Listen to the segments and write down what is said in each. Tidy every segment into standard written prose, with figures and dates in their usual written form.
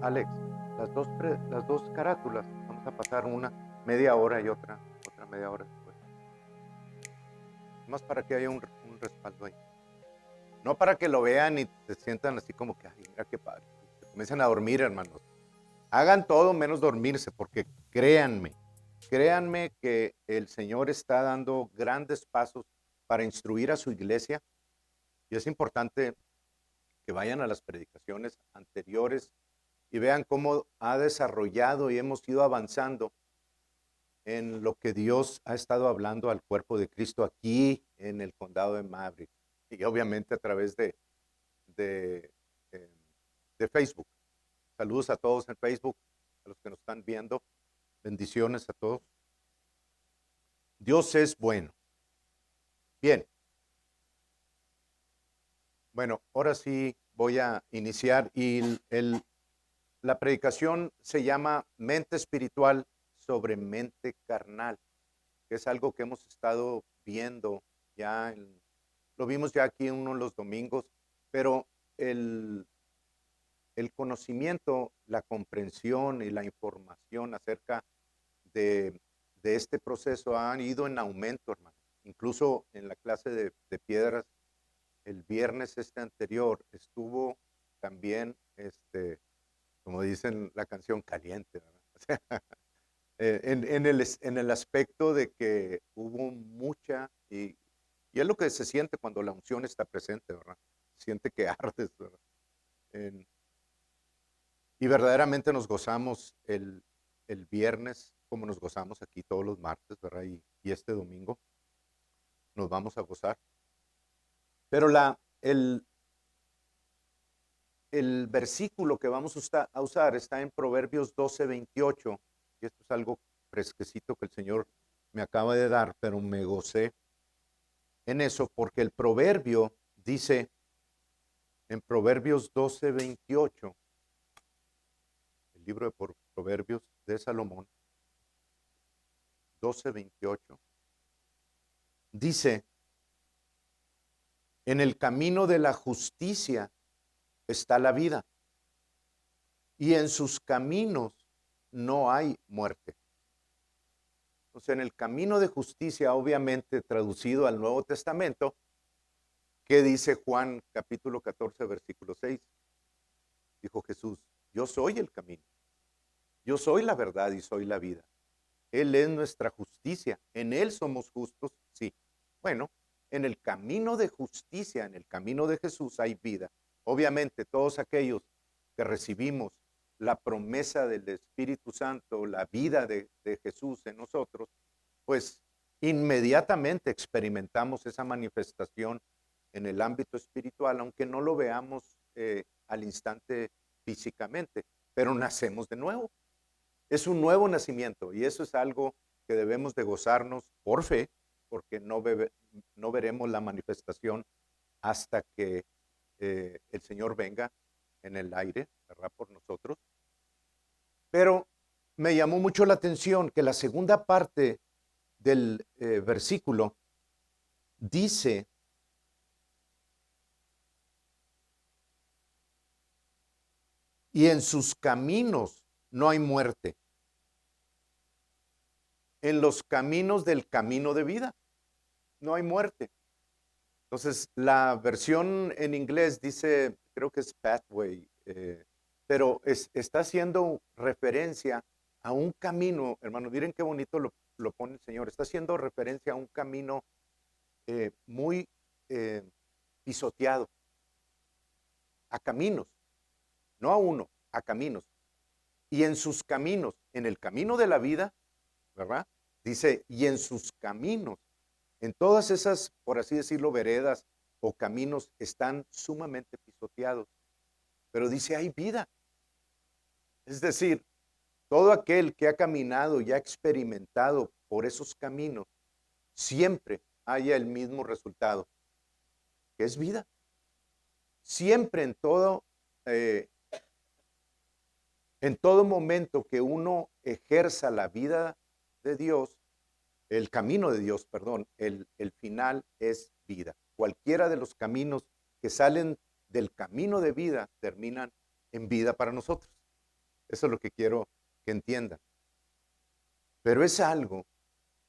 Alex, las dos carátulas, vamos a pasar una media hora y otra media hora después. Más para que haya un respaldo ahí. No para que lo vean y se sientan así como que, ay, mira qué padre. Se comiencen a dormir, hermanos. Hagan todo menos dormirse, porque créanme que el Señor está dando grandes pasos para instruir a su iglesia. Y es importante que vayan a las predicaciones anteriores y vean cómo ha desarrollado y hemos ido avanzando en lo que Dios ha estado hablando al cuerpo de Cristo aquí en el condado de Maverick y obviamente a través de, eh, de Facebook. Saludos a todos en Facebook, a los que nos están viendo. Bendiciones a todos. Dios es bueno. Bien, bueno, ahora sí voy a iniciar y la predicación se llama Mente Espiritual sobre Mente Carnal, que es algo que hemos estado viendo ya, lo vimos ya aquí en uno de los domingos, pero el, el conocimiento, la comprensión y la información acerca de, de este proceso han ido en aumento, hermano. Incluso en la clase de piedras, el viernes anterior estuvo también, como dicen la canción, caliente, ¿verdad? O sea, en el aspecto de que hubo mucha, y es lo que se siente cuando la unción está presente, ¿verdad? Siente que ardes, ¿verdad? En- y verdaderamente nos gozamos el viernes, como nos gozamos aquí todos los martes, ¿verdad? Y este domingo nos vamos a gozar. Pero el versículo que vamos a usar está en Proverbios 12:28, y esto es algo fresquecito que el Señor me acaba de dar, pero me gocé en eso porque el proverbio dice en Proverbios 12:28, el libro de Proverbios de Salomón, 12:28, dice, en el camino de la justicia está la vida, y en sus caminos no hay muerte. Entonces, en el camino de justicia, obviamente traducido al Nuevo Testamento, ¿qué dice Juan capítulo 14, versículo 6? Dijo Jesús, yo soy el camino, yo soy la verdad y soy la vida. Él es nuestra justicia. En Él somos justos, sí. Bueno, en el camino de justicia, en el camino de Jesús hay vida. Obviamente, todos aquellos que recibimos la promesa del Espíritu Santo, la vida de Jesús en nosotros, pues inmediatamente experimentamos esa manifestación en el ámbito espiritual, aunque no lo veamos al instante físicamente, pero nacemos de nuevo. Es un nuevo nacimiento y eso es algo que debemos de gozarnos por fe, porque no veremos la manifestación hasta que el Señor venga en el aire, ¿verdad? Por nosotros. Pero me llamó mucho la atención que la segunda parte del versículo dice, y en sus caminos no hay muerte, en los caminos del camino de vida no hay muerte. Entonces, la versión en inglés dice, creo que es pathway, pero está haciendo referencia a un camino, hermano, miren qué bonito lo pone el Señor, está haciendo referencia a un camino muy eh, pisoteado, a caminos, no a uno, a caminos. Y en sus caminos, en el camino de la vida, ¿verdad? Dice, y en sus caminos, en todas esas, por así decirlo, veredas o caminos están sumamente pisoteados. Pero dice, hay vida. Es decir, todo aquel que ha caminado y ha experimentado por esos caminos, siempre haya el mismo resultado, que es vida. Siempre eh, en todo momento que uno ejerza la vida de Dios, el camino de Dios, perdón, el final es vida. Cualquiera de los caminos que salen del camino de vida terminan en vida para nosotros. Eso es lo que quiero que entiendan. Pero es algo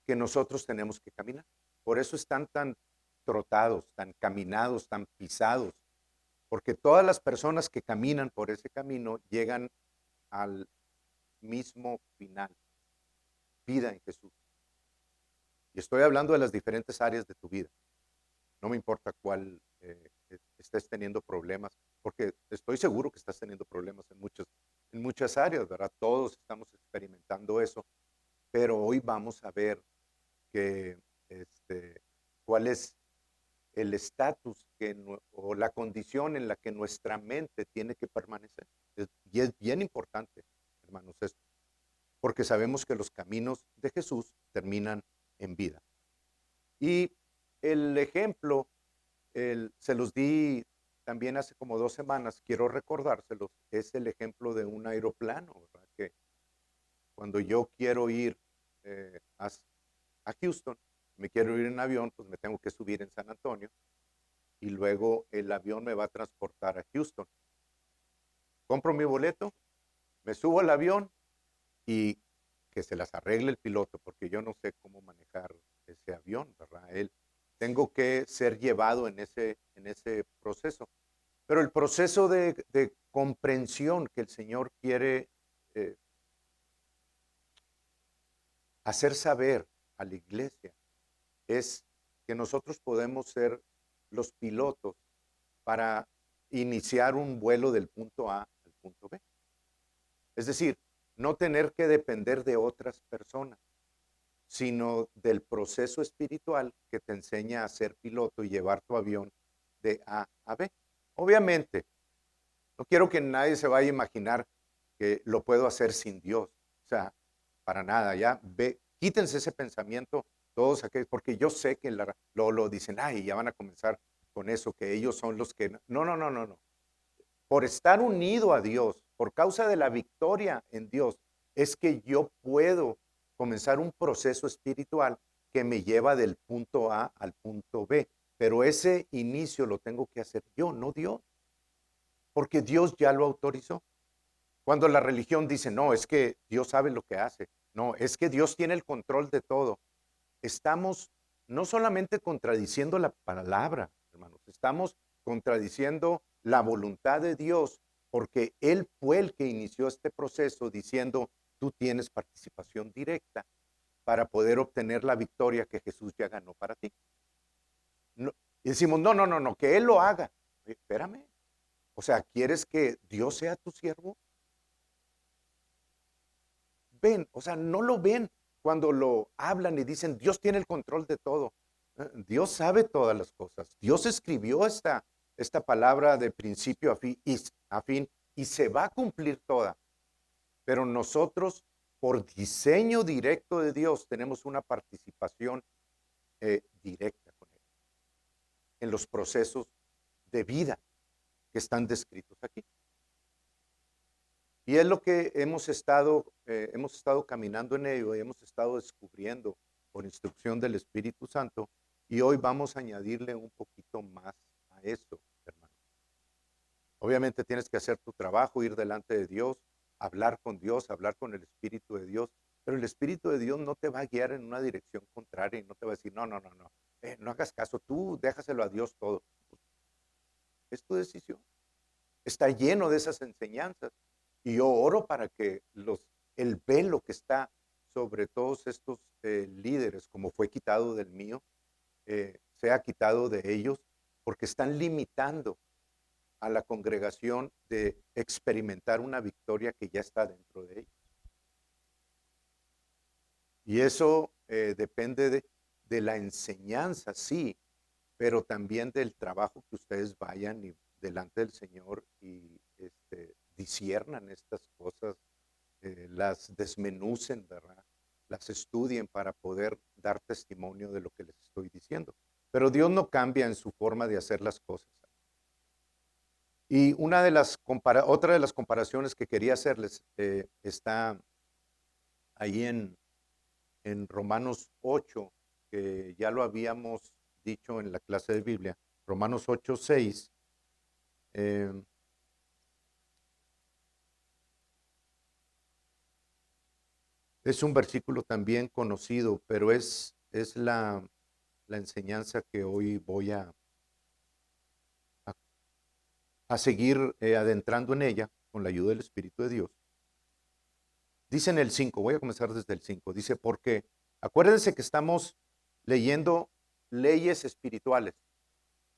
que nosotros tenemos que caminar. Por eso están tan trotados, tan caminados, tan pisados, porque todas las personas que caminan por ese camino llegan al mismo final, vida en Jesús. Y estoy hablando de las diferentes áreas de tu vida. No me importa cuál estés teniendo problemas, porque estoy seguro que estás teniendo problemas en muchas áreas, ¿verdad? Todos estamos experimentando eso, pero hoy vamos a ver que, cuál es el estatus o la condición en la que nuestra mente tiene que permanecer. Y es bien importante, hermanos, esto, porque sabemos que los caminos de Jesús terminan en vida. Y el ejemplo, se los di también hace como 2 semanas, quiero recordárselos, es el ejemplo de un aeroplano, ¿verdad? Que cuando yo quiero ir a Houston, me quiero ir en avión, pues me tengo que subir en San Antonio y luego el avión me va a transportar a Houston. Compro mi boleto, me subo al avión y que se las arregle el piloto, porque yo no sé cómo manejar ese avión, ¿verdad? Tengo que ser llevado en ese proceso. Pero el proceso de comprensión que el Señor quiere eh, hacer saber a la iglesia es que nosotros podemos ser los pilotos para iniciar un vuelo del punto A al punto B. Es decir, no tener que depender de otras personas, sino del proceso espiritual que te enseña a ser piloto y llevar tu avión de A a B. Obviamente, no quiero que nadie se vaya a imaginar que lo puedo hacer sin Dios. O sea, para nada, ya quítense ese pensamiento todos aquellos, porque yo sé que lo dicen, ay, ya van a comenzar con eso, que ellos son los que... No, no, no, no, no. Por estar unido a Dios, por causa de la victoria en Dios, es que yo puedo comenzar un proceso espiritual que me lleva del punto A al punto B. Pero ese inicio lo tengo que hacer yo, no Dios, porque Dios ya lo autorizó. Cuando la religión dice, no, es que Dios sabe lo que hace, no, es que Dios tiene el control de todo, estamos no solamente contradiciendo la palabra, hermanos, estamos contradiciendo la voluntad de Dios, porque Él fue el que inició este proceso diciendo, tú tienes participación directa para poder obtener la victoria que Jesús ya ganó para ti. No, y decimos, no, no, no, no, que Él lo haga. Oye, espérame, o sea, ¿quieres que Dios sea tu siervo? Ven, o sea, no lo ven cuando lo hablan y dicen, Dios tiene el control de todo. Dios sabe todas las cosas. Dios escribió esta palabra de principio a fin y se va a cumplir toda. Pero nosotros, por diseño directo de Dios, tenemos una participación directa con Él en los procesos de vida que están descritos aquí. Y es lo que hemos estado caminando en ello y hemos estado descubriendo por instrucción del Espíritu Santo. Y hoy vamos a añadirle un poquito más a eso, hermano. Obviamente tienes que hacer tu trabajo, ir delante de Dios, hablar con Dios, hablar con el Espíritu de Dios. Pero el Espíritu de Dios no te va a guiar en una dirección contraria y no te va a decir, no, no, no, no, no hagas caso, tú déjaselo a Dios todo. Es tu decisión. Está lleno de esas enseñanzas. Y yo oro para que el velo que está sobre todos estos líderes, como fue quitado del mío, sea quitado de ellos, porque están limitando a la congregación de experimentar una victoria que ya está dentro de ellos. Y eso depende de la enseñanza, sí, pero también del trabajo que ustedes vayan delante del Señor y disciernan estas cosas, las desmenucen, ¿verdad? Las estudien para poder dar testimonio de lo que les estoy diciendo. Pero Dios no cambia en su forma de hacer las cosas. Y otra de las comparaciones que quería hacerles está ahí en Romanos 8, que ya lo habíamos dicho en la clase de Biblia. Romanos 8, 6. Es un versículo también conocido, pero es la enseñanza que hoy voy a, a seguir adentrando en ella con la ayuda del Espíritu de Dios. Dice en el 5, voy a comenzar desde el 5, dice, porque acuérdense que estamos leyendo leyes espirituales.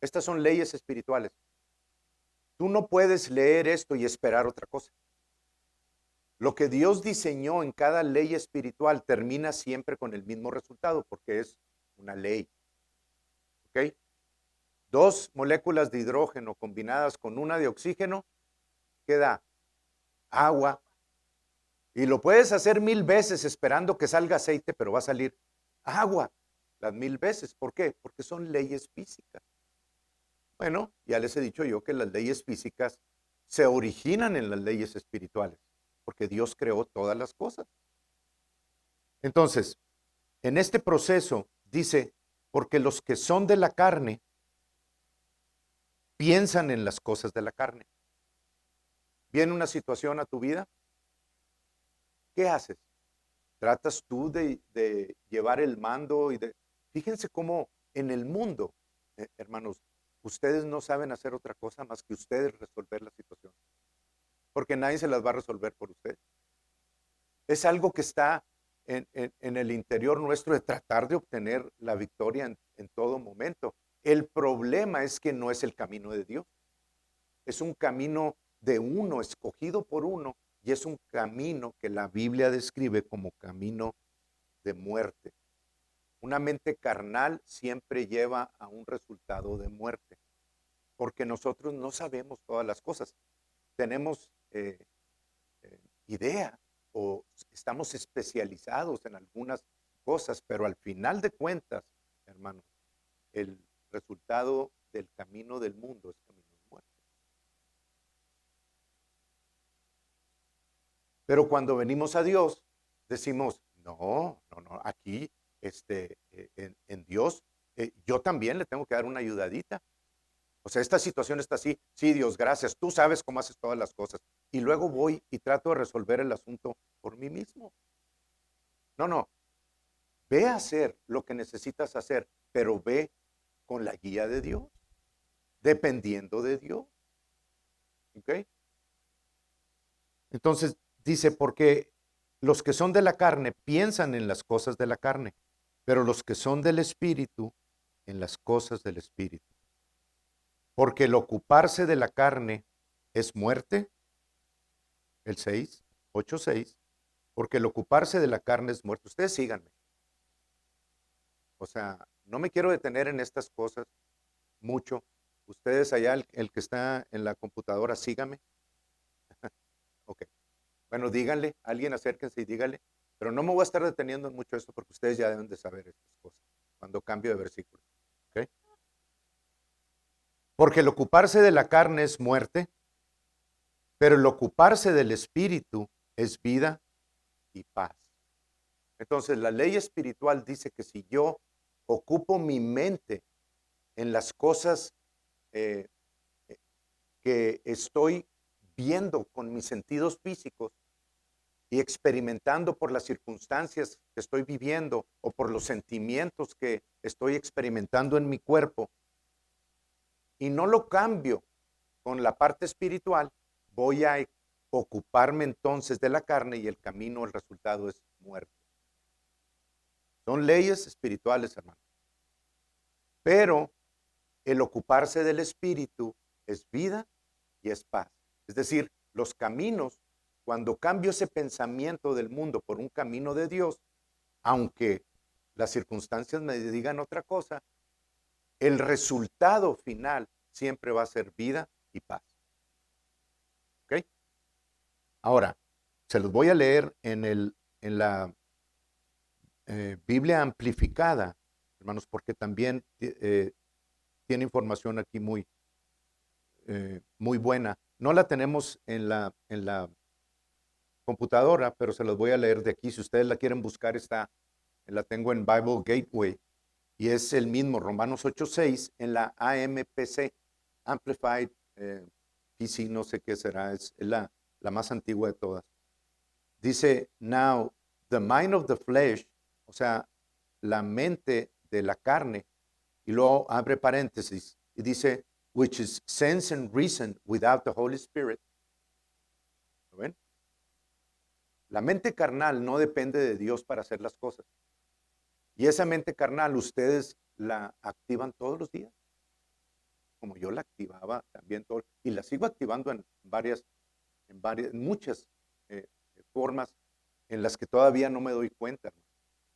Estas son leyes espirituales. Tú no puedes leer esto y esperar otra cosa. Lo que Dios diseñó en cada ley espiritual termina siempre con el mismo resultado, porque es una ley. ¿Ok? 2 moléculas de hidrógeno combinadas con una de oxígeno, ¿qué da? Agua. Y lo puedes hacer 1000 veces esperando que salga aceite, pero va a salir agua las 1000 veces. ¿Por qué? Porque son leyes físicas. Bueno, ya les he dicho yo que las leyes físicas se originan en las leyes espirituales, porque Dios creó todas las cosas. Entonces, en este proceso dice, porque los que son de la carne piensan en las cosas de la carne. Viene una situación a tu vida, ¿qué haces? ¿Tratas tú de llevar el mando? Fíjense cómo en el mundo, hermanos, ustedes no saben hacer otra cosa más que ustedes resolver la situación, porque nadie se las va a resolver por ustedes. Es algo que está en el interior nuestro de tratar de obtener la victoria en todo momento. El problema es que no es el camino de Dios. Es un camino de uno, escogido por uno, y es un camino que la Biblia describe como camino de muerte. Una mente carnal siempre lleva a un resultado de muerte, porque nosotros no sabemos todas las cosas. Tenemos idea o estamos especializados en algunas cosas, pero al final de cuentas, hermanos, el resultado del camino del mundo es camino de muerte. Pero cuando venimos a Dios, decimos, no, aquí en Dios, yo también le tengo que dar una ayudadita. O sea, esta situación está así, sí, Dios, gracias, tú sabes cómo haces todas las cosas. Y luego voy y trato de resolver el asunto por mí mismo. No, ve a hacer lo que necesitas hacer, pero ve con la guía de Dios, dependiendo de Dios. ¿Ok? Entonces dice, porque los que son de la carne piensan en las cosas de la carne, pero los que son del Espíritu, en las cosas del Espíritu. Porque el ocuparse de la carne es muerte, el 6, 8:6, porque el ocuparse de la carne es muerte. Ustedes síganme. O sea, no me quiero detener en estas cosas mucho. Ustedes allá, el que está en la computadora, sígame. Ok. Bueno, díganle, alguien acérquense y díganle, pero no me voy a estar deteniendo en mucho esto porque ustedes ya deben de saber estas cosas cuando cambio de versículo. ¿Ok? Porque el ocuparse de la carne es muerte, pero el ocuparse del espíritu es vida y paz. Entonces, la ley espiritual dice que si yo ocupo mi mente en las cosas eh, que estoy viendo con mis sentidos físicos y experimentando por las circunstancias que estoy viviendo o por los sentimientos que estoy experimentando en mi cuerpo, y no lo cambio con la parte espiritual, voy a ocuparme entonces de la carne y el camino, el resultado es muerte. Son leyes espirituales, hermano. Pero el ocuparse del espíritu es vida y es paz. Es decir, los caminos, cuando cambio ese pensamiento del mundo por un camino de Dios, aunque las circunstancias me digan otra cosa, el resultado final siempre va a ser vida y paz. ¿Ok? Ahora, se los voy a leer en la Biblia amplificada, hermanos, porque también tiene información aquí muy buena. No la tenemos en la computadora, pero se los voy a leer de aquí. Si ustedes la quieren buscar, la tengo en Bible Gateway y es el mismo, Romanos 8:6, en la AMPC, Amplified PC, no sé qué será, es la más antigua de todas. Dice, now the mind of the flesh, o sea, la mente de la carne, y luego abre paréntesis y dice, which is sense and reason without the Holy Spirit. ¿Lo ven? La mente carnal no depende de Dios para hacer las cosas. Y esa mente carnal ustedes la activan todos los días, como yo la activaba también todo, y la sigo activando en muchas formas en las que todavía no me doy cuenta.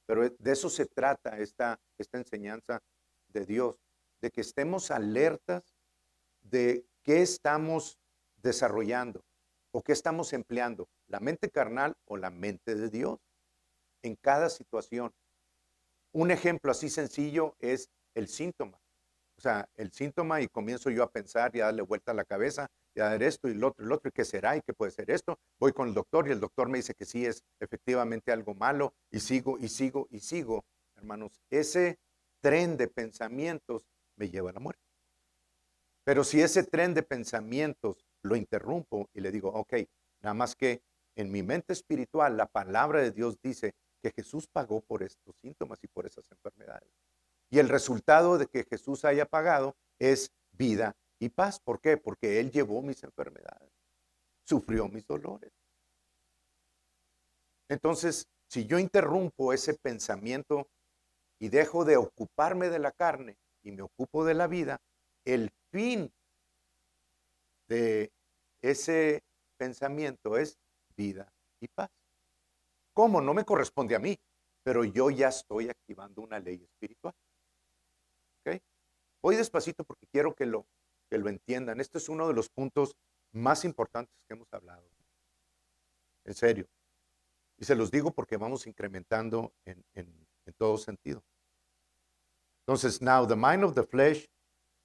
Pero de eso se trata esta enseñanza de Dios, de que estemos alertas de qué estamos desarrollando o qué estamos empleando, la mente carnal o la mente de Dios en cada situación. Un ejemplo así sencillo es el síntoma. O sea, el síntoma y comienzo yo a pensar y a darle vuelta a la cabeza y a dar esto y lo otro, y qué será y qué puede ser esto. Voy con el doctor y el doctor me dice que sí es efectivamente algo malo y sigo y sigo y sigo. Hermanos, ese tren de pensamientos me lleva a la muerte. Pero si ese tren de pensamientos lo interrumpo y le digo, ok, nada más que en mi mente espiritual la palabra de Dios dice que Jesús pagó por estos síntomas y por esas enfermedades. Y el resultado de que Jesús haya pagado es vida y paz. ¿Por qué? Porque Él llevó mis enfermedades, sufrió mis dolores. Entonces, si yo interrumpo ese pensamiento y dejo de ocuparme de la carne y me ocupo de la vida, el fin de ese pensamiento es vida y paz. ¿Cómo? No me corresponde a mí, pero yo ya estoy activando una ley espiritual. ¿Ok? Voy despacito porque quiero que lo entiendan. Este es uno de los puntos más importantes que hemos hablado. En serio. Y se los digo porque vamos incrementando en todo sentido. Entonces, now the mind of the flesh,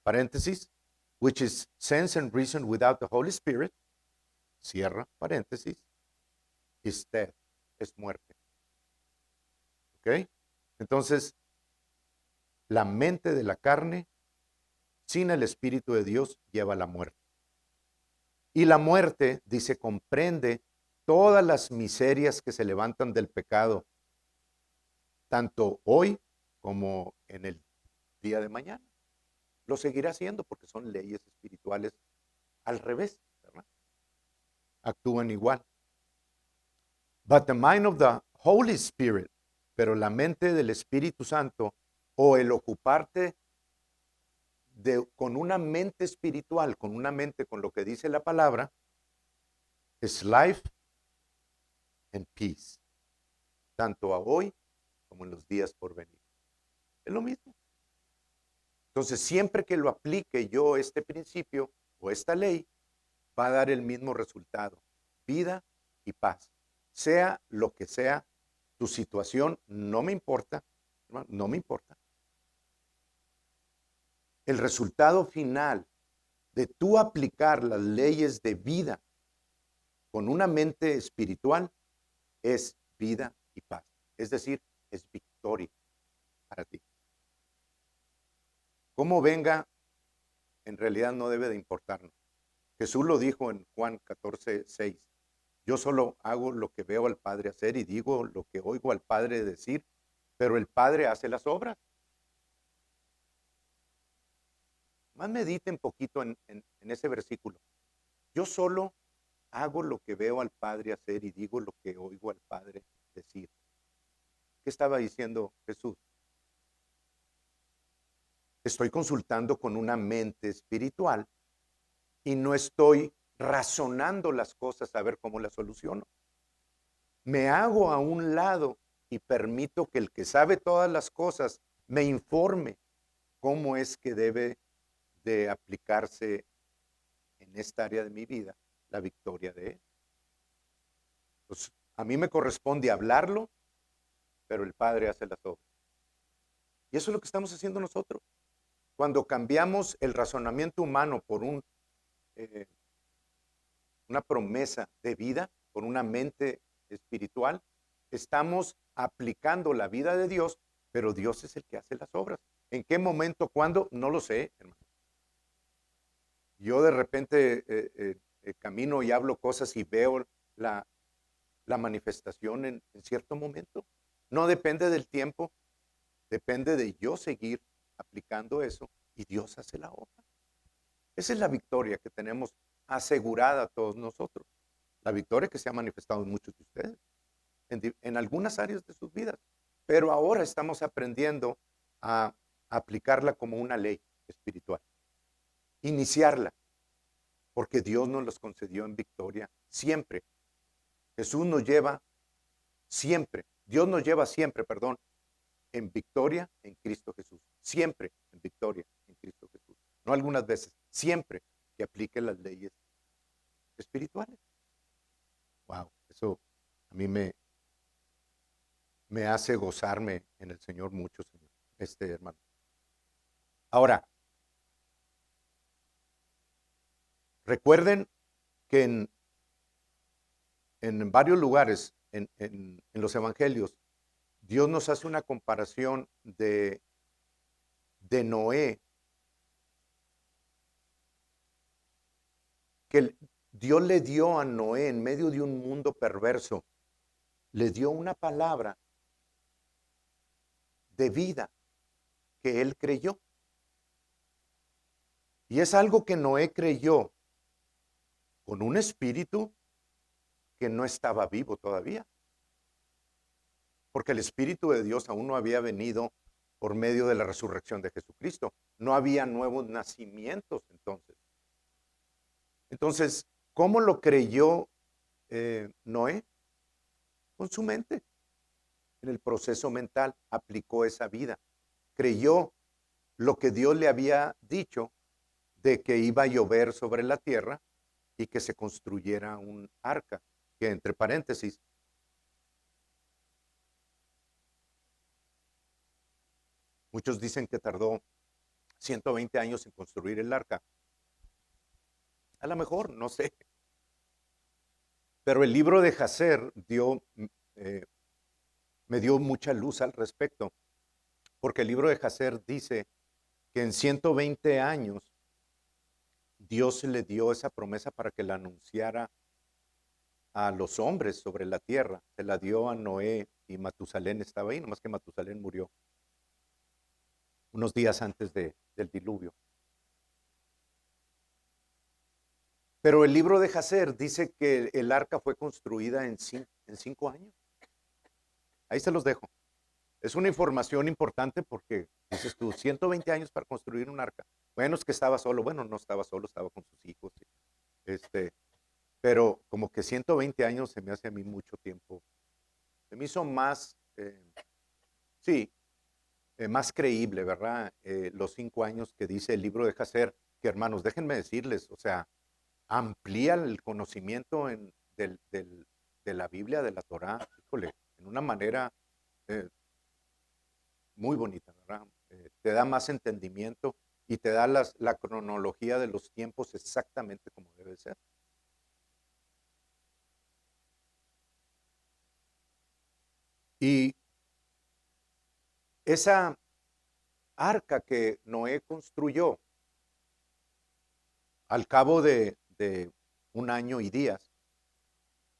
paréntesis, which is sense and reason without the Holy Spirit, cierra paréntesis, is death, es muerte. ¿Ok? Entonces, la mente de la carne sin el Espíritu de Dios lleva a la muerte. Y la muerte, dice, comprende todas las miserias que se levantan del pecado, tanto hoy como en el día de mañana. Lo seguirá haciendo porque son leyes espirituales al revés, ¿verdad? Actúan igual. But the mind of the Holy Spirit, pero la mente del Espíritu Santo o el ocuparte con una mente espiritual, con una mente con lo que dice la palabra, es life and peace, tanto a hoy como en los días por venir. Es lo mismo. Entonces, siempre que lo aplique yo este principio o esta ley, va a dar el mismo resultado, vida y paz. Sea lo que sea tu situación, no me importa, no me importa. El resultado final de tú aplicar las leyes de vida con una mente espiritual es vida y paz. Es decir, es victoria para ti. Cómo venga, en realidad no debe de importarnos. Jesús lo dijo en Juan 14:6. Yo solo hago lo que veo al Padre hacer y digo lo que oigo al Padre decir, pero el Padre hace las obras. Más mediten poquito en ese versículo. Yo solo hago lo que veo al Padre hacer y digo lo que oigo al Padre decir. ¿Qué estaba diciendo Jesús? Estoy consultando con una mente espiritual y no estoy razonando las cosas a ver cómo las soluciono. Me hago a un lado y permito que el que sabe todas las cosas me informe cómo es que debe de aplicarse en esta área de mi vida la victoria de Él. Pues a mí me corresponde hablarlo, pero el Padre hace las obras. Y eso es lo que estamos haciendo nosotros. Cuando cambiamos el razonamiento humano por una promesa de vida, por una mente espiritual, estamos aplicando la vida de Dios, pero Dios es el que hace las obras. ¿En qué momento? ¿Cuándo? No lo sé, hermano. Yo de repente camino y hablo cosas y veo la la manifestación en cierto momento. No depende del tiempo, depende de yo seguir aplicando eso y Dios hace la obra. Esa es la victoria que tenemos asegurada todos nosotros. La victoria que se ha manifestado en muchos de ustedes, en algunas áreas de sus vidas. Pero ahora estamos aprendiendo a aplicarla como una ley espiritual. Iniciarla, porque Dios nos los concedió en victoria siempre. Jesús nos lleva siempre, Dios nos lleva siempre, perdón, en victoria en Cristo Jesús. Siempre en victoria en Cristo Jesús. No algunas veces, siempre que aplique las leyes espirituales. Wow, eso a mí me hace gozarme en el Señor mucho, Señor, hermano. Ahora, recuerden que en varios lugares, en los evangelios, Dios nos hace una comparación de Noé, que Dios le dio a Noé en medio de un mundo perverso, le dio una palabra de vida que él creyó. Y es algo que Noé creyó con un espíritu que no estaba vivo todavía. Porque el Espíritu de Dios aún no había venido por medio de la resurrección de Jesucristo. No había nuevos nacimientos entonces. Entonces, ¿cómo lo creyó Noé? Con su mente. En el proceso mental aplicó esa vida. Creyó lo que Dios le había dicho de que iba a llover sobre la tierra y que se construyera un arca, que entre paréntesis, muchos dicen que tardó 120 años en construir el arca. A lo mejor, no sé. Pero el libro de Jacer me dio mucha luz al respecto, porque el libro de Jacer dice que en 120 años Dios le dio esa promesa para que la anunciara a los hombres sobre la tierra. Se la dio a Noé y Matusalén estaba ahí, nomás que Matusalén murió unos días antes del diluvio. Pero el libro de Jacer dice que el arca fue construida en 5 años. Ahí se los dejo. Es una información importante porque dices tú, 120 años para construir un arca. Bueno, es que estaba solo. Bueno, no estaba solo, estaba con sus hijos. Pero como que 120 años se me hace a mí mucho tiempo. Se me hizo más, sí, más creíble, ¿verdad? Los 5 años que dice el libro de Jacer, que hermanos, déjenme decirles, o sea, amplía el conocimiento de la Biblia, de la Torá, híjole, en una manera muy bonita, ¿verdad? Te da más entendimiento y te da la cronología de los tiempos exactamente como debe ser. Y esa arca que Noé construyó al cabo de 1 año y días,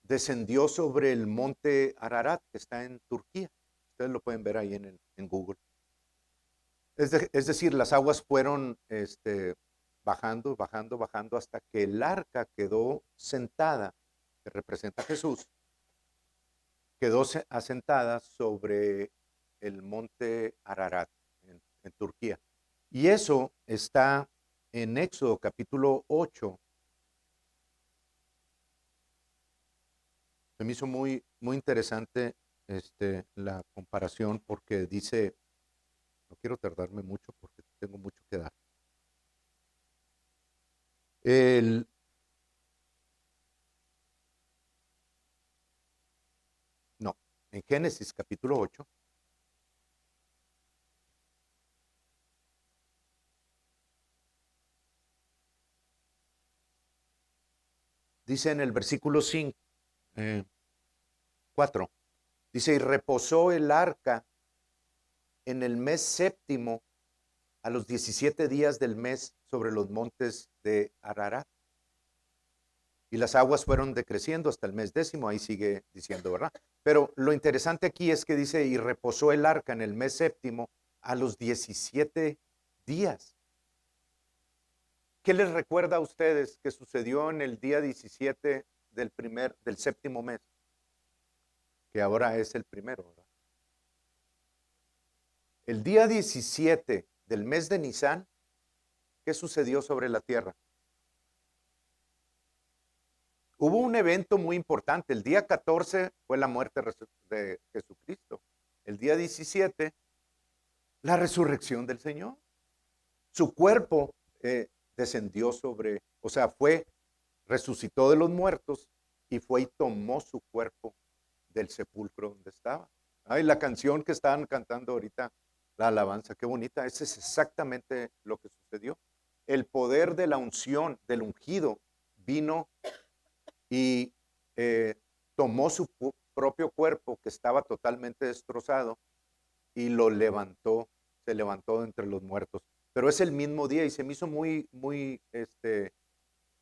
descendió sobre el monte Ararat, que está en Turquía. Ustedes lo pueden ver ahí en Google. Es decir, las aguas fueron bajando, bajando, bajando hasta que el arca quedó sentada, que representa a Jesús, quedó asentada sobre el monte Ararat en Turquía. Y eso está en Éxodo capítulo 8. Se me hizo muy, muy interesante la comparación porque dice, no quiero tardarme mucho porque tengo mucho que dar. No, en Génesis capítulo 8. Dice en el versículo 5, 4, dice, y reposó el arca en el mes séptimo a los 17 días del mes sobre los montes de Ararat. Y las aguas fueron decreciendo hasta el mes 10, ahí sigue diciendo, ¿verdad? Pero lo interesante aquí es que dice, y reposó el arca en el mes 7 a los 17 días. ¿Qué les recuerda a ustedes que sucedió en el día 17 del 7º mes? Que ahora es el primero, ¿verdad? El día 17 del mes de Nisan, ¿qué sucedió sobre la tierra? Hubo un evento muy importante. El día 14 fue la muerte de Jesucristo. El día 17, la resurrección del Señor. Su cuerpo descendió resucitó de los muertos y fue y tomó su cuerpo del sepulcro donde estaba. Ay, la canción que estaban cantando ahorita, la alabanza, qué bonita. Ese es exactamente lo que sucedió. El poder de la unción, del ungido, vino y tomó su propio cuerpo que estaba totalmente destrozado y lo levantó, se levantó de entre los muertos. Pero es el mismo día y se me hizo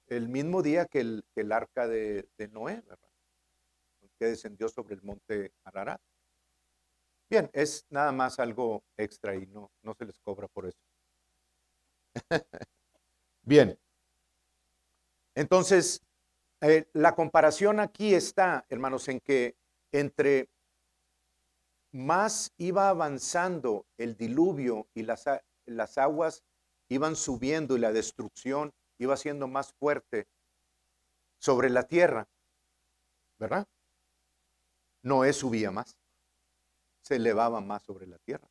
el mismo día que el arca de Noé, ¿verdad? Que descendió sobre el monte Ararat. Bien, es nada más algo extra y no se les cobra por eso. Bien, entonces, la comparación aquí está, hermanos, en que entre más iba avanzando el diluvio y las aguas iban subiendo y la destrucción iba siendo más fuerte sobre la tierra, ¿verdad? Noé subía más, se elevaba más sobre la tierra.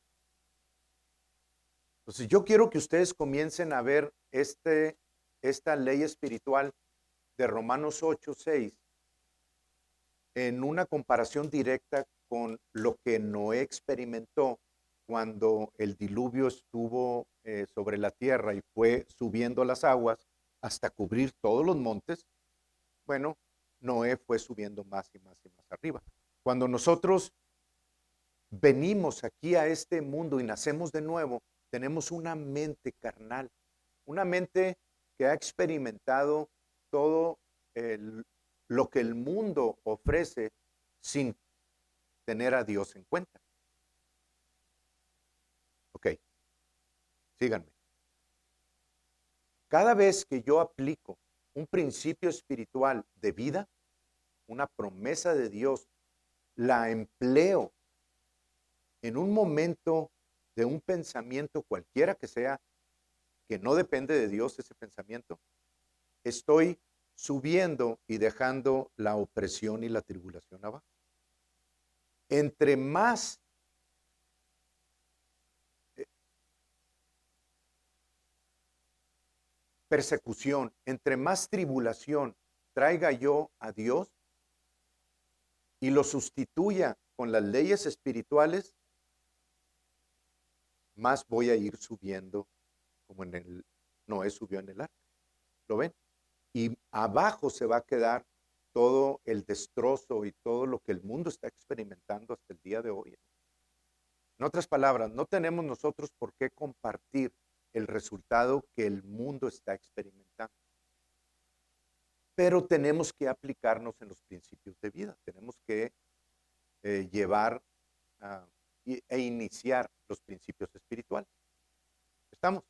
Entonces yo quiero que ustedes comiencen a ver esta ley espiritual de Romanos 8:6 en una comparación directa con lo que Noé experimentó cuando el diluvio estuvo sobre la tierra y fue subiendo las aguas hasta cubrir todos los montes. Bueno, Noé fue subiendo más y más y más arriba. Cuando nosotros venimos aquí a este mundo y nacemos de nuevo, tenemos una mente carnal, una mente que ha experimentado todo lo que el mundo ofrece sin tener a Dios en cuenta. Ok, síganme. Cada vez que yo aplico un principio espiritual de vida, una promesa de Dios, la empleo en un momento de un pensamiento cualquiera que sea, que no depende de Dios ese pensamiento, estoy subiendo y dejando la opresión y la tribulación abajo. Entre más persecución, entre más tribulación traiga yo a Dios y lo sustituya con las leyes espirituales, más voy a ir subiendo como Noé subió en el arca. ¿Lo ven? Y abajo se va a quedar todo el destrozo y todo lo que el mundo está experimentando hasta el día de hoy. En otras palabras, no tenemos nosotros por qué compartir el resultado que el mundo está experimentando. Pero tenemos que aplicarnos en los principios de vida. Tenemos que llevar e iniciar los principios espirituales. ¿Estamos?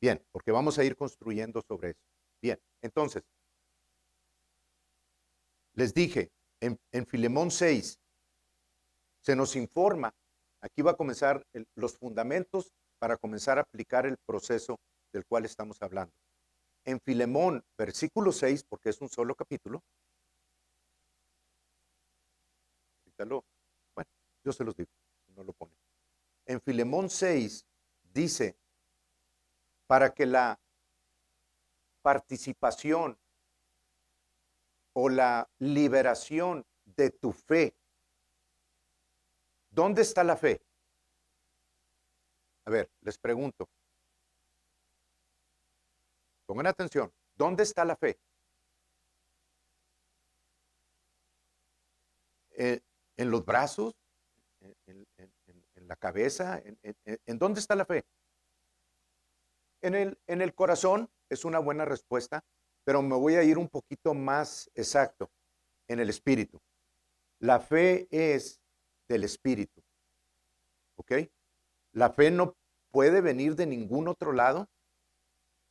Bien, porque vamos a ir construyendo sobre eso. Bien, entonces, les dije, en Filemón 6 se nos informa, aquí va a comenzar los fundamentos para comenzar a aplicar el proceso del cual estamos hablando. En Filemón, versículo 6, porque es un solo capítulo, bueno, yo se los digo, no lo pone. En Filemón 6 dice, para que la participación o la liberación de tu fe. ¿Dónde está la fe? A ver, les pregunto. Pongan atención. ¿Dónde está la fe? ¿En los brazos? ¿En la cabeza? ¿En dónde está la fe? En el corazón es una buena respuesta. pero me voy a ir un poquito más exacto en el espíritu. La fe es del espíritu, ¿ok? La fe no puede venir de ningún otro lado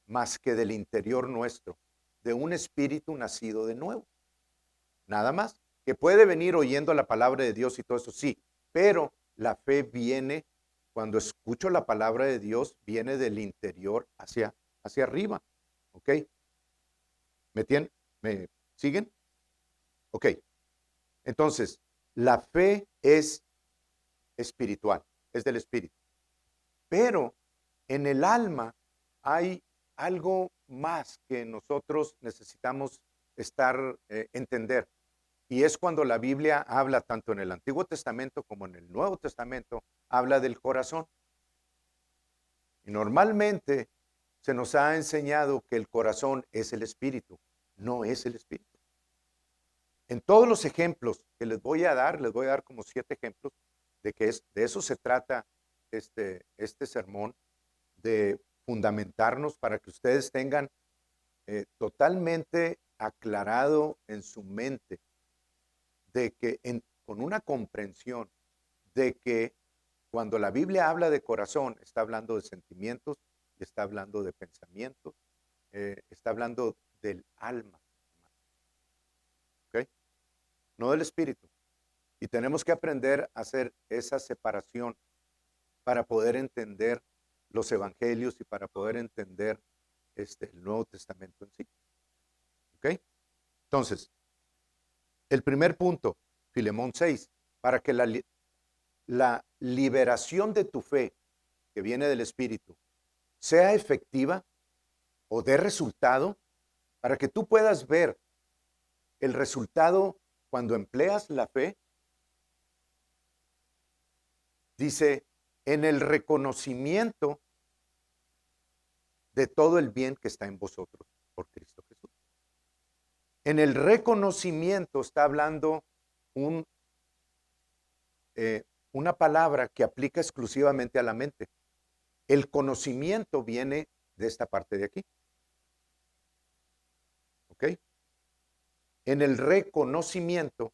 más que del interior nuestro, de un espíritu nacido de nuevo. Nada más. Que puede venir oyendo la palabra de Dios y todo eso, sí, pero la fe viene, cuando escucho la palabra de Dios, viene del interior hacia arriba, ¿ok? ¿Me siguen? Ok. Entonces, la fe es espiritual, es del espíritu. Pero en el alma hay algo más que nosotros necesitamos entender. Y es cuando la Biblia habla, tanto en el Antiguo Testamento como en el Nuevo Testamento, habla del corazón. Y normalmente se nos ha enseñado que el corazón es el espíritu, no es el espíritu. En todos los ejemplos que les voy a dar como 7 ejemplos de que de eso se trata este sermón, de fundamentarnos para que ustedes tengan totalmente aclarado en su mente de que con una comprensión de que cuando la Biblia habla de corazón, está hablando de sentimientos, está hablando de pensamientos, está hablando del alma, ¿ok? No del espíritu. Y tenemos que aprender a hacer esa separación para poder entender los evangelios y para poder entender el Nuevo Testamento en sí. ¿Ok? Entonces, el primer punto, Filemón 6, para que la liberación de tu fe, que viene del Espíritu, sea efectiva o dé resultado, para que tú puedas ver el resultado cuando empleas la fe, dice, en el reconocimiento de todo el bien que está en vosotros por Cristo Jesús. En el reconocimiento está hablando una palabra que aplica exclusivamente a la mente. El conocimiento viene de esta parte de aquí. ¿Ok? En el reconocimiento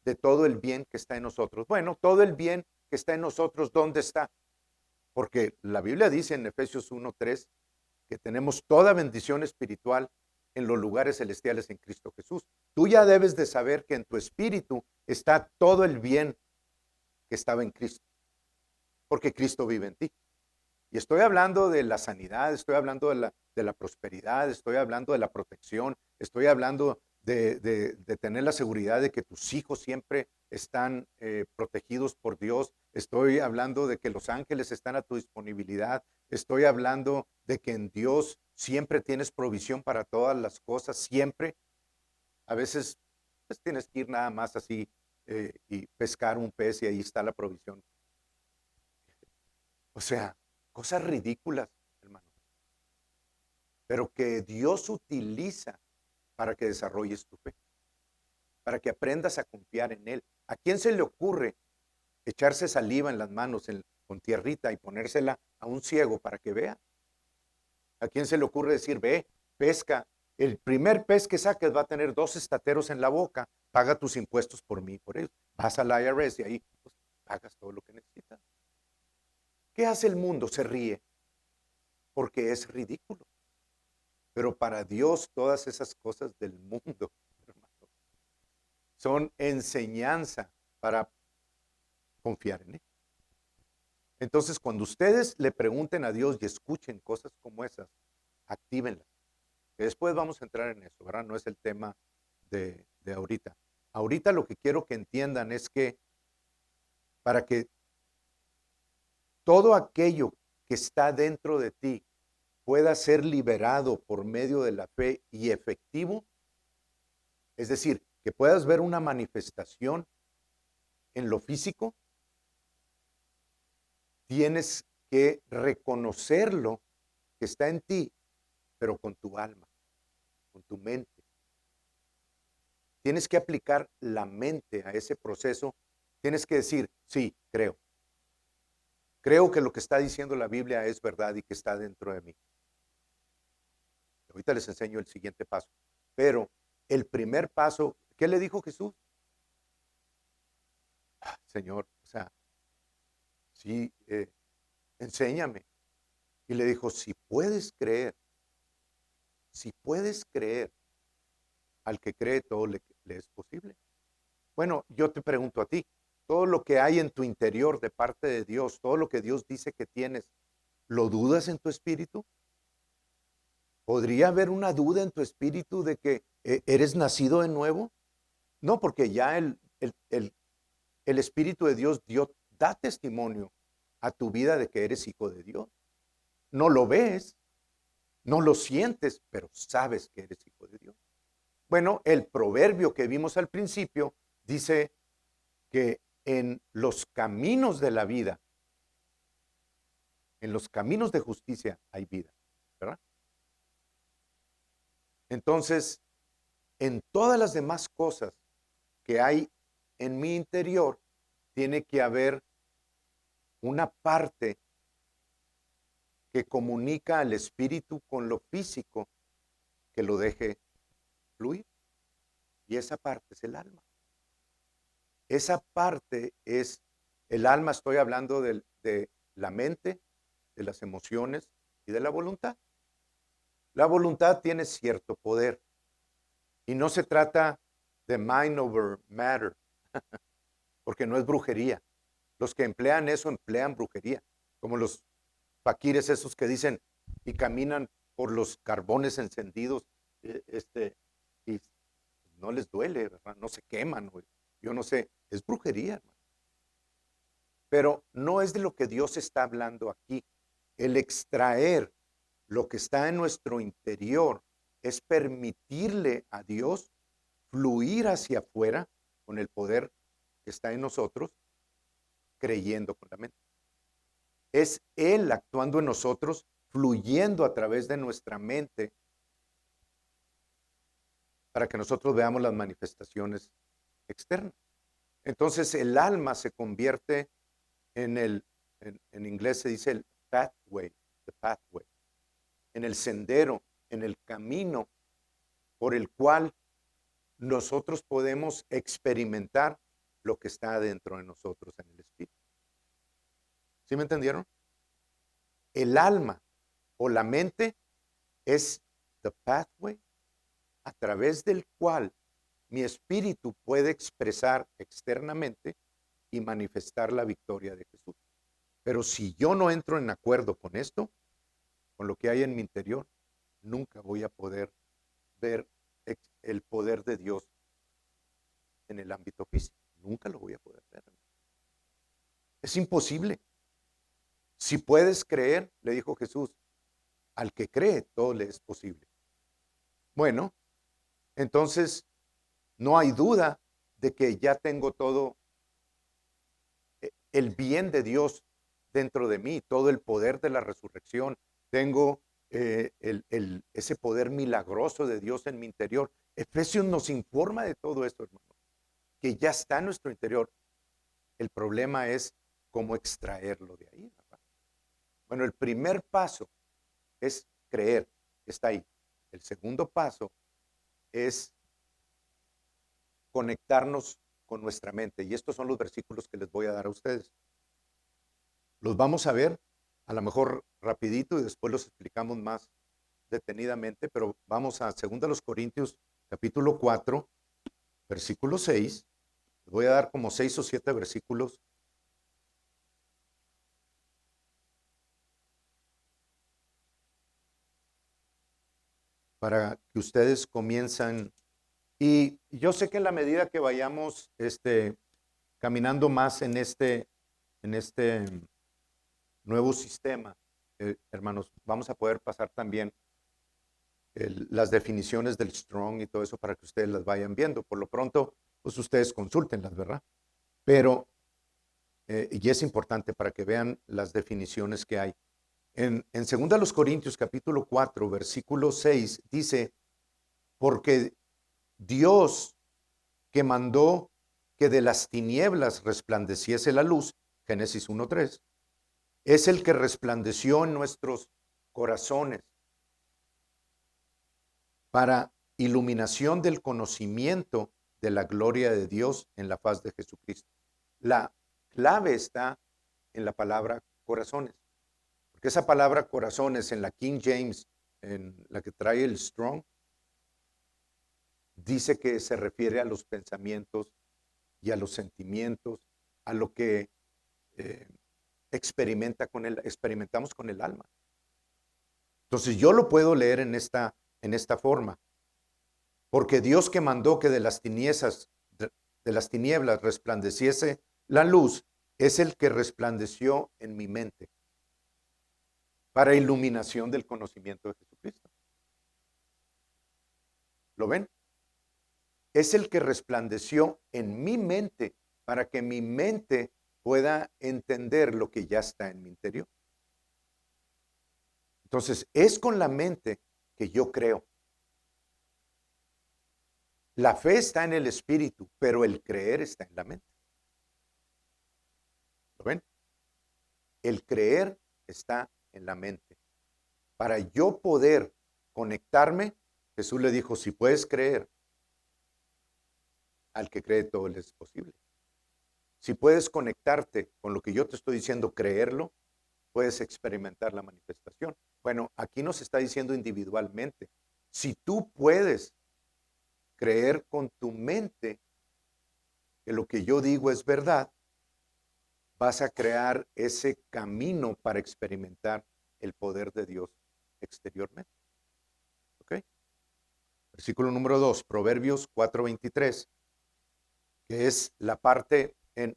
de todo el bien que está en nosotros. Bueno, todo el bien que está en nosotros, ¿dónde está? Porque la Biblia dice en Efesios 1:3 que tenemos toda bendición espiritual en los lugares celestiales en Cristo Jesús. Tú ya debes de saber que en tu espíritu está todo el bien que estaba en Cristo, porque Cristo vive en ti. Y estoy hablando de la sanidad, estoy hablando de la prosperidad, estoy hablando de la protección, estoy hablando de tener la seguridad de que tus hijos siempre están protegidos por Dios, estoy hablando de que los ángeles están a tu disponibilidad, estoy hablando de que en Dios siempre tienes provisión para todas las cosas, siempre. A veces pues, tienes que ir nada más así y pescar un pez y ahí está la provisión. O sea, cosas ridículas, hermano, pero que Dios utiliza para que desarrolles tu fe, para que aprendas a confiar en Él. ¿A quién se le ocurre echarse saliva en las manos con tierrita y ponérsela a un ciego para que vea? ¿A quién se le ocurre decir, ve, pesca? El primer pez que saques va a tener 2 estateros en la boca, paga tus impuestos por mí, por ellos. Vas al IRS y ahí pues, pagas todo lo que necesitas. ¿Qué hace el mundo? Se ríe, porque es ridículo. Pero para Dios todas esas cosas del mundo, hermano, son enseñanza para confiar en Él. Entonces, cuando ustedes le pregunten a Dios y escuchen cosas como esas, actívenlas. Que después vamos a entrar en eso, ¿verdad? No es el tema de ahorita. Ahorita lo que quiero que entiendan es que para que todo aquello que está dentro de ti pueda ser liberado por medio de la fe y efectivo, es decir, que puedas ver una manifestación en lo físico, tienes que reconocerlo que está en ti, pero con tu alma, con tu mente. Tienes que aplicar la mente a ese proceso. Tienes que decir, sí, creo. Creo que lo que está diciendo la Biblia es verdad y que está dentro de mí. Ahorita les enseño el siguiente paso. Pero el primer paso, ¿qué le dijo Jesús? Señor, o sea, sí, enséñame. Y le dijo, si puedes creer, al que cree todo le es posible. Bueno, yo te pregunto a ti, todo lo que hay en tu interior de parte de Dios, todo lo que Dios dice que tienes, ¿lo dudas en tu espíritu? ¿Podría haber una duda en tu espíritu de que eres nacido de nuevo? No, porque ya el Espíritu de Dios da testimonio a tu vida de que eres hijo de Dios. No lo ves, no lo sientes, pero sabes que eres hijo de Dios. Bueno, el proverbio que vimos al principio dice que en los caminos de la vida, en los caminos de justicia hay vida, ¿verdad? Entonces, en todas las demás cosas que hay en mi interior, tiene que haber una parte que comunica al espíritu con lo físico, que lo deje fluir. Y esa parte es el alma. Esa parte es el alma, estoy hablando de la mente, de las emociones y de la voluntad. La voluntad tiene cierto poder y no se trata de mind over matter, porque no es brujería. Los que emplean eso emplean brujería, como los faquires esos que dicen y caminan por los carbones encendidos y no les duele, ¿verdad? No se queman, yo no sé, es brujería, hermano. Pero no es de lo que Dios está hablando aquí. El extraer lo que está en nuestro interior es permitirle a Dios fluir hacia afuera con el poder que está en nosotros, creyendo con la mente. Es Él actuando en nosotros, fluyendo a través de nuestra mente para que nosotros veamos las manifestaciones externas. Entonces el alma se convierte en inglés se dice el pathway, the pathway, en el sendero, en el camino por el cual nosotros podemos experimentar lo que está dentro de nosotros en el espíritu. ¿Sí me entendieron? El alma o la mente es the pathway a través del cual mi espíritu puede expresar externamente y manifestar la victoria de Jesús. Pero si yo no entro en acuerdo con esto, con lo que hay en mi interior, nunca voy a poder ver el poder de Dios en el ámbito físico. Nunca lo voy a poder ver. Es imposible. Si puedes creer, le dijo Jesús, al que cree todo le es posible. Bueno, entonces no hay duda de que ya tengo todo el bien de Dios dentro de mí, todo el poder de la resurrección. Tengo ese poder milagroso de Dios en mi interior. Efesios nos informa de todo esto, hermano, que ya está en nuestro interior. El problema es cómo extraerlo de ahí, ¿verdad? Bueno, el primer paso es creer, está ahí. El segundo paso es conectarnos con nuestra mente. Y estos son los versículos que les voy a dar a ustedes. Los vamos a ver, a lo mejor rapidito, y después los explicamos más detenidamente, pero vamos a 2 Corintios capítulo 4, versículo 6. Les voy a dar como 6 o 7 versículos para que ustedes comiencen. Y yo sé que en la medida que vayamos caminando más en este nuevo sistema, hermanos, vamos a poder pasar también las definiciones del Strong y todo eso para que ustedes las vayan viendo. Por lo pronto, pues ustedes consúltenlas, ¿verdad? Pero, y es importante para que vean las definiciones que hay. En 2 Corintios capítulo 4, versículo 6, dice, porque Dios que mandó que de las tinieblas resplandeciese la luz, Génesis 1:3, es el que resplandeció en nuestros corazones para iluminación del conocimiento de la gloria de Dios en la faz de Jesucristo. La clave está en la palabra corazones, porque esa palabra corazones en la King James, en la que trae el Strong, dice que se refiere a los pensamientos y a los sentimientos, a lo que experimentamos con el alma. Entonces yo lo puedo leer en esta forma. Porque Dios que mandó que de las tinieblas resplandeciese la luz, es el que resplandeció en mi mente para iluminación del conocimiento de Jesucristo. ¿Lo ven? Es el que resplandeció en mi mente para que mi mente pueda entender lo que ya está en mi interior. Entonces, es con la mente que yo creo. La fe está en el espíritu, pero el creer está en la mente. ¿Lo ven? El creer está en la mente. Para yo poder conectarme, Jesús le dijo, si puedes creer, al que cree todo le es posible. Si puedes conectarte con lo que yo te estoy diciendo, creerlo, puedes experimentar la manifestación. Bueno, aquí nos está diciendo individualmente, si tú puedes creer con tu mente que lo que yo digo es verdad, vas a crear ese camino para experimentar el poder de Dios exteriormente. ¿Ok? Versículo número 2, Proverbios 4:23, que es la parte en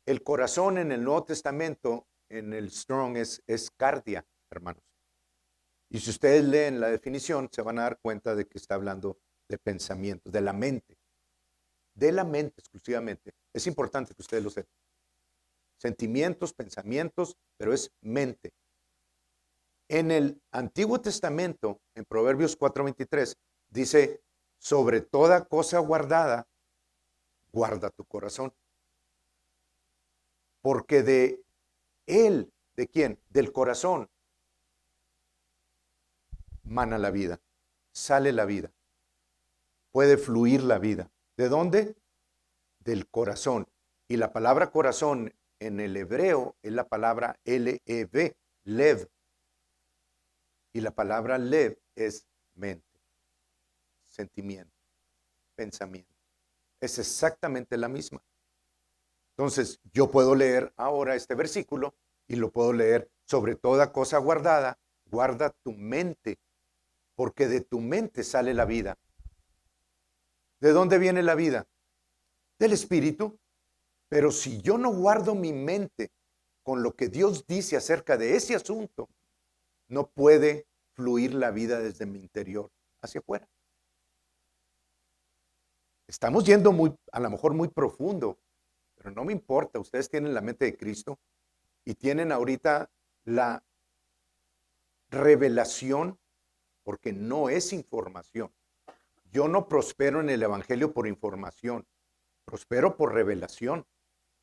el corazón en el Nuevo Testamento, en el Strong es cardia, hermanos. Y si ustedes leen la definición, se van a dar cuenta de que está hablando de pensamientos, de la mente exclusivamente. Es importante que ustedes lo sepan. Sentimientos, pensamientos, pero es mente. En el Antiguo Testamento, en Proverbios 4:23, dice, sobre toda cosa guardada, guarda tu corazón. Porque de él, ¿de quién? Del corazón, mana la vida, sale la vida, puede fluir la vida. ¿De dónde? Del corazón. Y la palabra corazón en el hebreo es la palabra L-E-V, lev. Y la palabra lev es mente, sentimiento, pensamiento. Es exactamente la misma. Entonces, yo puedo leer ahora este versículo y lo puedo leer sobre toda cosa guardada, guarda tu mente, porque de tu mente sale la vida. ¿De dónde viene la vida? Del espíritu. Pero si yo no guardo mi mente con lo que Dios dice acerca de ese asunto, no puede fluir la vida desde mi interior hacia afuera. Estamos yendo a lo mejor muy profundo, pero no me importa. Ustedes tienen la mente de Cristo y tienen ahorita la revelación, porque no es información. Yo no prospero en el evangelio por información, prospero por revelación.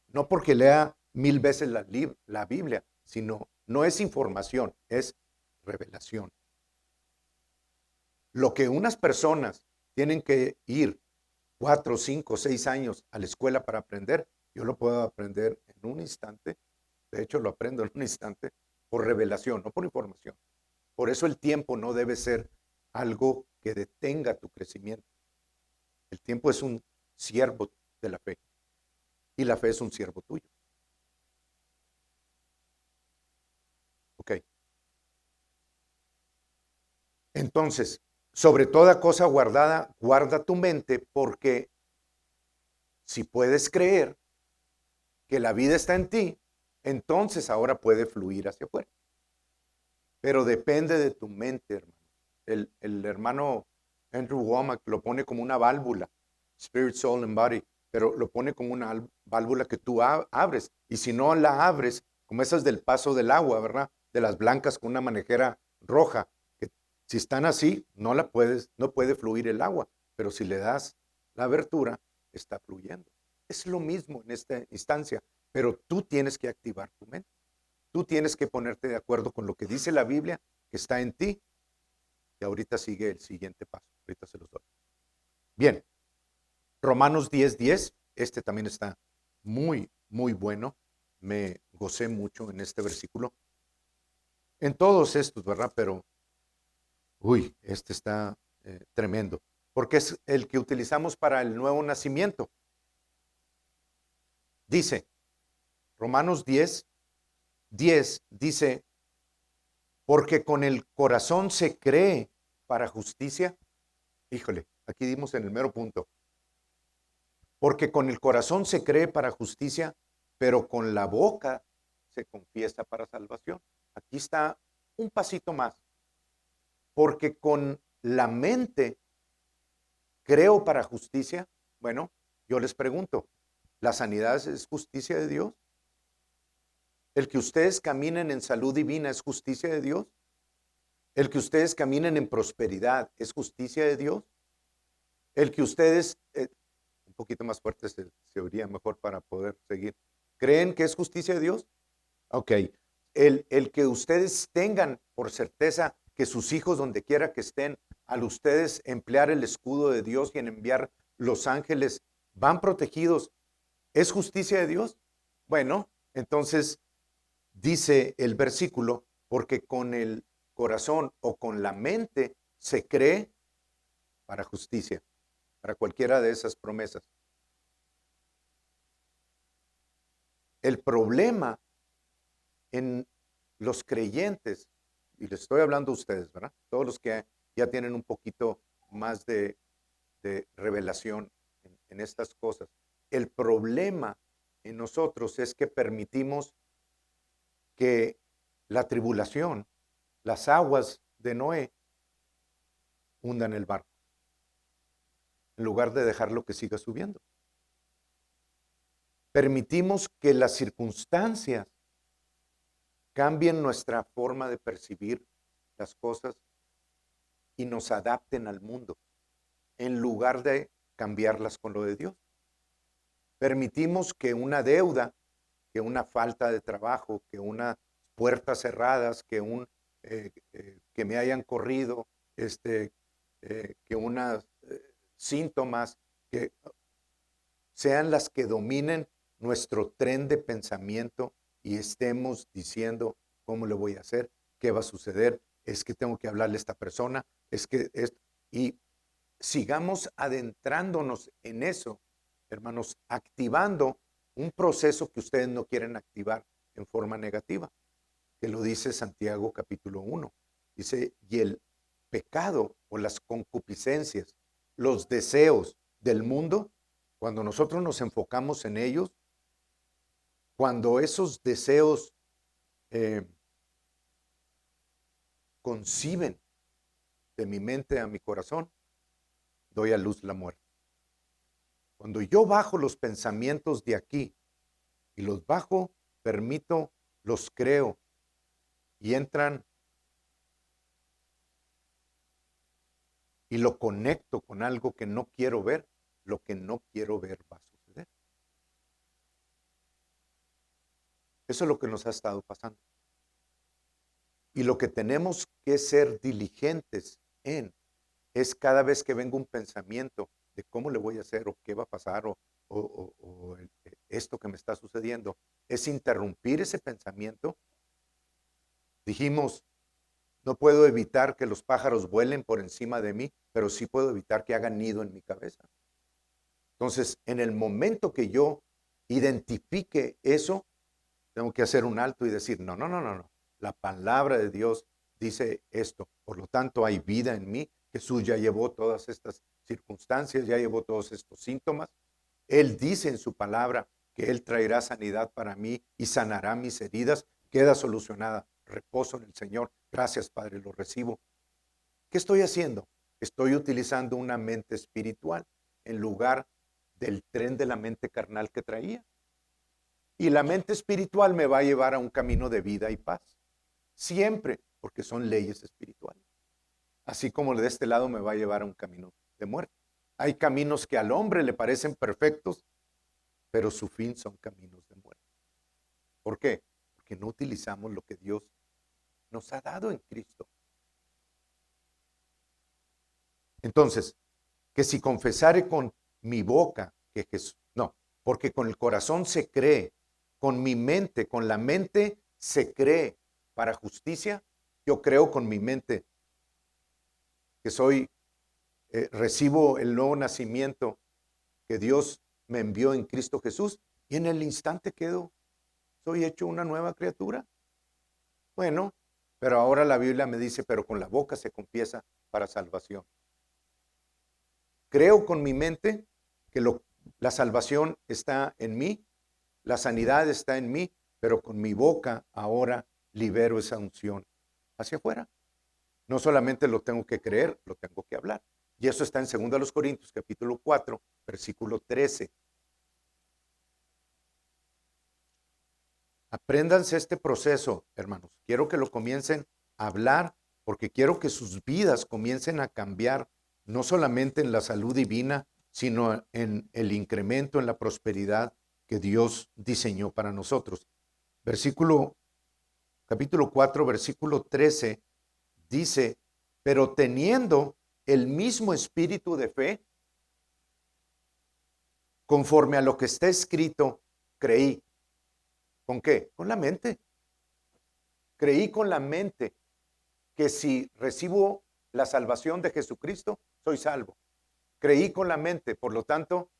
No porque lea 1000 veces la Biblia, sino no es información, es revelación. Lo que unas personas tienen que ir 4, 5, 6 años a la escuela para aprender, yo lo puedo aprender en un instante. De hecho, lo aprendo en un instante por revelación, no por información. Por eso el tiempo no debe ser algo que detenga tu crecimiento. El tiempo es un siervo de la fe y la fe es un siervo tuyo. Ok. Entonces, sobre toda cosa guardada, guarda tu mente, porque si puedes creer que la vida está en ti, entonces ahora puede fluir hacia afuera. Pero depende de tu mente, hermano. El hermano Andrew Womack lo pone como una válvula, Spirit, Soul and Body, pero lo pone como una válvula que tú abres. Y si no la abres, como esas del paso del agua, ¿verdad? De las blancas con una manejera roja, que si están así, no puede fluir el agua. Pero si le das la abertura, está fluyendo. Es lo mismo en esta instancia, pero tú tienes que activar tu mente. Tú tienes que ponerte de acuerdo con lo que dice la Biblia, que está en ti, Y ahorita sigue el siguiente paso. Ahorita se los doy. Bien, Romanos 10:10, este también está muy, muy bueno. Me gocé mucho en este versículo. En todos estos, ¿verdad? Pero, este está tremendo. Porque es el que utilizamos para el nuevo nacimiento. Dice, Romanos 10:10 dice, porque con el corazón se cree para justicia. Híjole, aquí dimos en el mero punto. Porque con el corazón se cree para justicia, pero con la boca se confiesa para salvación. Aquí está un pasito más. Porque con la mente creo para justicia. Bueno, yo les pregunto, ¿la sanidad es justicia de Dios? ¿El que ustedes caminen en salud divina es justicia de Dios? ¿El que ustedes caminen en prosperidad es justicia de Dios? ¿El que ustedes, un poquito más fuerte se oiría mejor para poder seguir, creen que es justicia de Dios? Ok. El que ustedes tengan por certeza que sus hijos, donde quiera que estén, al ustedes emplear el escudo de Dios y en enviar los ángeles, van protegidos, ¿es justicia de Dios? Bueno, entonces dice el versículo, porque con el corazón o con la mente se cree para justicia, para cualquiera de esas promesas. El problema en los creyentes, y les estoy hablando a ustedes, ¿verdad? Todos los que ya tienen un poquito más de revelación en estas cosas. El problema en nosotros es que permitimos que la tribulación, las aguas de Noé, hundan el barco, en lugar de dejarlo que siga subiendo. Permitimos que las circunstancias cambien nuestra forma de percibir las cosas y nos adapten al mundo, en lugar de cambiarlas con lo de Dios. Permitimos que una deuda, que una falta de trabajo, que unas puertas cerradas, que me hayan corrido, que unas síntomas, que sean las que dominen nuestro tren de pensamiento y estemos diciendo cómo le voy a hacer, qué va a suceder, es que tengo que hablarle a esta persona, y sigamos adentrándonos en eso, hermanos, activando un proceso que ustedes no quieren activar en forma negativa, que lo dice Santiago capítulo 1. Dice, y el pecado o las concupiscencias, los deseos del mundo, cuando nosotros nos enfocamos en ellos, cuando esos deseos conciben de mi mente a mi corazón, doy a luz la muerte. Cuando yo bajo los pensamientos de aquí y los bajo, permito, los creo y entran y lo conecto con algo que no quiero ver, lo que no quiero ver va a suceder. Eso es lo que nos ha estado pasando. Y lo que tenemos que ser diligentes en es cada vez que venga un pensamiento de cómo le voy a hacer o qué va a pasar o esto que me está sucediendo, es interrumpir ese pensamiento. Dijimos, no puedo evitar que los pájaros vuelen por encima de mí, pero sí puedo evitar que hagan nido en mi cabeza. Entonces, en el momento que yo identifique eso, tengo que hacer un alto y decir, no, no, no, no, no. La palabra de Dios dice esto. Por lo tanto, hay vida en mí. Jesús ya llevó todas estas circunstancias, ya llevó todos estos síntomas. Él dice en su palabra que Él traerá sanidad para mí y sanará mis heridas. Queda solucionada. Reposo en el Señor. Gracias, Padre, lo recibo. ¿Qué estoy haciendo? Estoy utilizando una mente espiritual en lugar del tren de la mente carnal que traía. Y la mente espiritual me va a llevar a un camino de vida y paz. Siempre, porque son leyes espirituales. Así como de este lado me va a llevar a un camino de muerte. Hay caminos que al hombre le parecen perfectos, pero su fin son caminos de muerte. ¿Por qué? Porque no utilizamos lo que Dios nos ha dado en Cristo. Entonces, que si confesare con mi boca que Jesús, no, porque con el corazón se cree, con mi mente, con la mente se cree para justicia. Yo creo con mi mente que recibo el nuevo nacimiento que Dios me envió en Cristo Jesús y en el instante soy hecho una nueva criatura. Bueno, pero ahora la Biblia me dice, pero con la boca se confiesa para salvación. Creo con mi mente que la salvación está en mí, la sanidad está en mí, pero con mi boca ahora libero esa unción hacia afuera. No solamente lo tengo que creer, lo tengo que hablar. Y eso está en 2 Corintios, capítulo 4, versículo 13. Apréndanse este proceso, hermanos. Quiero que lo comiencen a hablar porque quiero que sus vidas comiencen a cambiar, no solamente en la salud divina, sino en el incremento, en la prosperidad que Dios diseñó para nosotros. Capítulo 4, versículo 13, dice, pero teniendo el mismo espíritu de fe, conforme a lo que está escrito, creí. ¿Con qué? Con la mente. Creí con la mente que si recibo la salvación de Jesucristo, soy salvo. Creí con la mente, por lo tanto,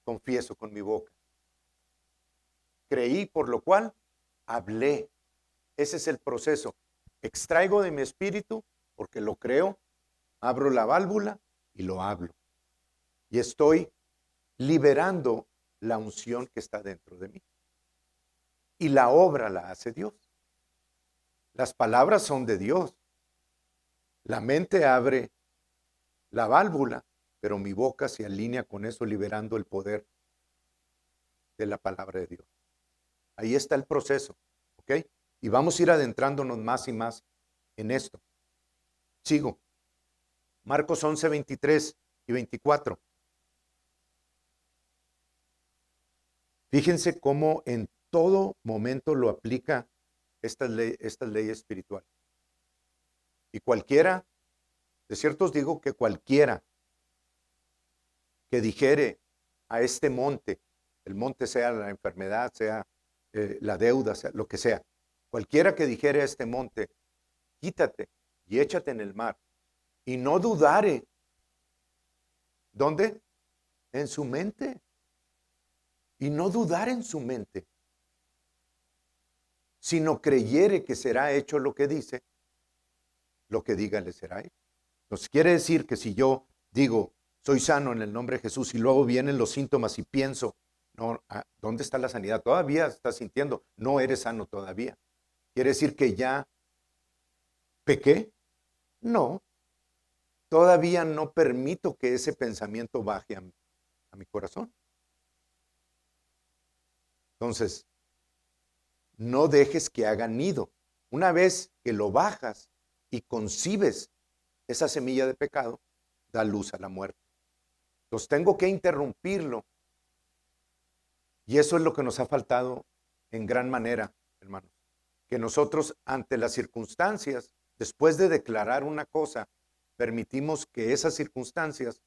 confieso con mi boca. Creí, por lo cual, hablé. Ese es el proceso. Extraigo de mi espíritu, porque lo creo, abro la válvula y lo hablo. Y estoy liberando la unción que está dentro de mí. Y la obra la hace Dios. Las palabras son de Dios. La mente abre la válvula, pero mi boca se alinea con eso, liberando el poder de la palabra de Dios. Ahí está el proceso, ¿ok? Y vamos a ir adentrándonos más y más en esto. Sigo. Marcos 11, 23 y 24. Fíjense cómo en todo momento lo aplica esta ley espiritual. Y cualquiera, de cierto os digo que cualquiera que dijere a este monte, el monte sea la enfermedad, sea la deuda, sea lo que sea, cualquiera que dijere a este monte, quítate y échate en el mar, y no dudare, ¿dónde? En su mente. Y no dudar en su mente, sino creyere que será hecho lo que dice, lo que diga le será hecho. Entonces quiere decir que si yo digo, soy sano en el nombre de Jesús, y luego vienen los síntomas y pienso, no, ¿dónde está la sanidad? Todavía estás sintiendo, no eres sano todavía. ¿Quiere decir que ya pequé? No, todavía no permito que ese pensamiento baje a mi corazón. Entonces, no dejes que haga nido. Una vez que lo bajas y concibes esa semilla de pecado, da luz a la muerte. Entonces tengo que interrumpirlo. Y eso es lo que nos ha faltado en gran manera, hermanos. Que nosotros ante las circunstancias, después de declarar una cosa, permitimos que esas circunstancias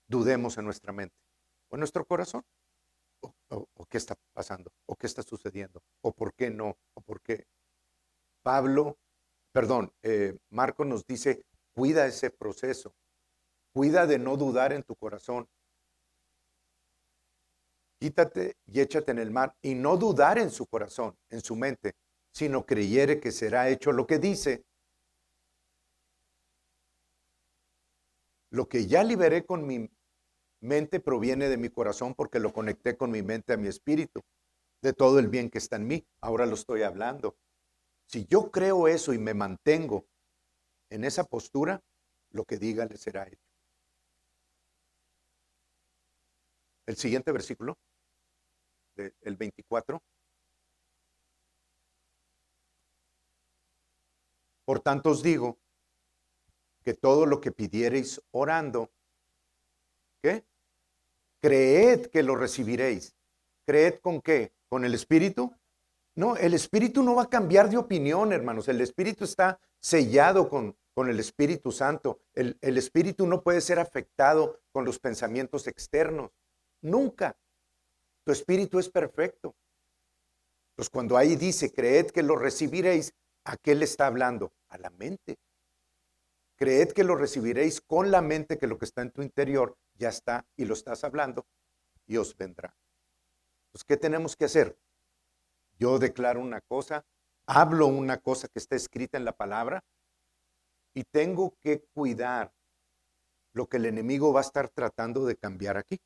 dudemos en nuestra mente o en nuestro corazón. O qué está pasando, o qué está sucediendo, o por qué no, o por qué. Marcos nos dice, cuida ese proceso, cuida de no dudar en tu corazón. Quítate y échate en el mar, y no dudar en su corazón, en su mente, sino creyere que será hecho lo que dice. Lo que ya liberé con mi mente proviene de mi corazón porque lo conecté con mi mente a mi espíritu, de todo el bien que está en mí. Ahora lo estoy hablando. Si yo creo eso y me mantengo en esa postura, lo que diga le será hecho. El siguiente versículo, el 24. Por tanto os digo que todo lo que pidiereis orando, ¿qué? Creed que lo recibiréis. ¿Creed con qué? ¿Con el Espíritu? No, el Espíritu no va a cambiar de opinión, hermanos. El Espíritu está sellado con con el Espíritu Santo. El Espíritu no puede ser afectado con los pensamientos externos. Nunca. Tu espíritu es perfecto. Entonces, cuando ahí dice, creed que lo recibiréis, ¿a qué le está hablando? A la mente. Creed que lo recibiréis con la mente, que lo que está en tu interior ya está y lo estás hablando y os vendrá. Entonces, ¿qué tenemos que hacer? Yo declaro una cosa, hablo una cosa que está escrita en la palabra y tengo que cuidar lo que el enemigo va a estar tratando de cambiar aquí.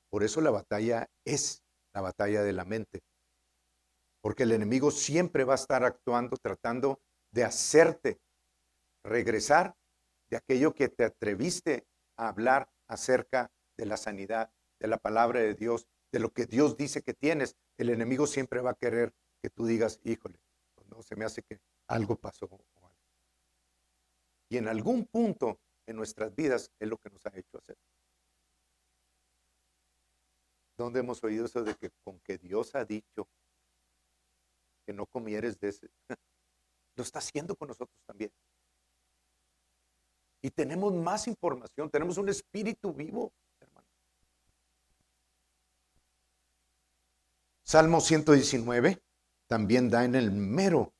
Por eso la batalla es la batalla de la mente. Porque el enemigo siempre va a estar actuando, tratando de hacerte regresar de aquello que te atreviste a hablar acerca de la sanidad, de la palabra de Dios, de lo que Dios dice que tienes. El enemigo siempre va a querer que tú digas, híjole, no se me hace que algo pasó. Y en algún punto en nuestras vidas es lo que nos ha hecho hacer. ¿Dónde hemos oído eso de que con que Dios ha dicho que no comieres de ese? Lo está haciendo con nosotros también. Y tenemos más información, tenemos un espíritu vivo, hermano. Salmo 119 también da en el mero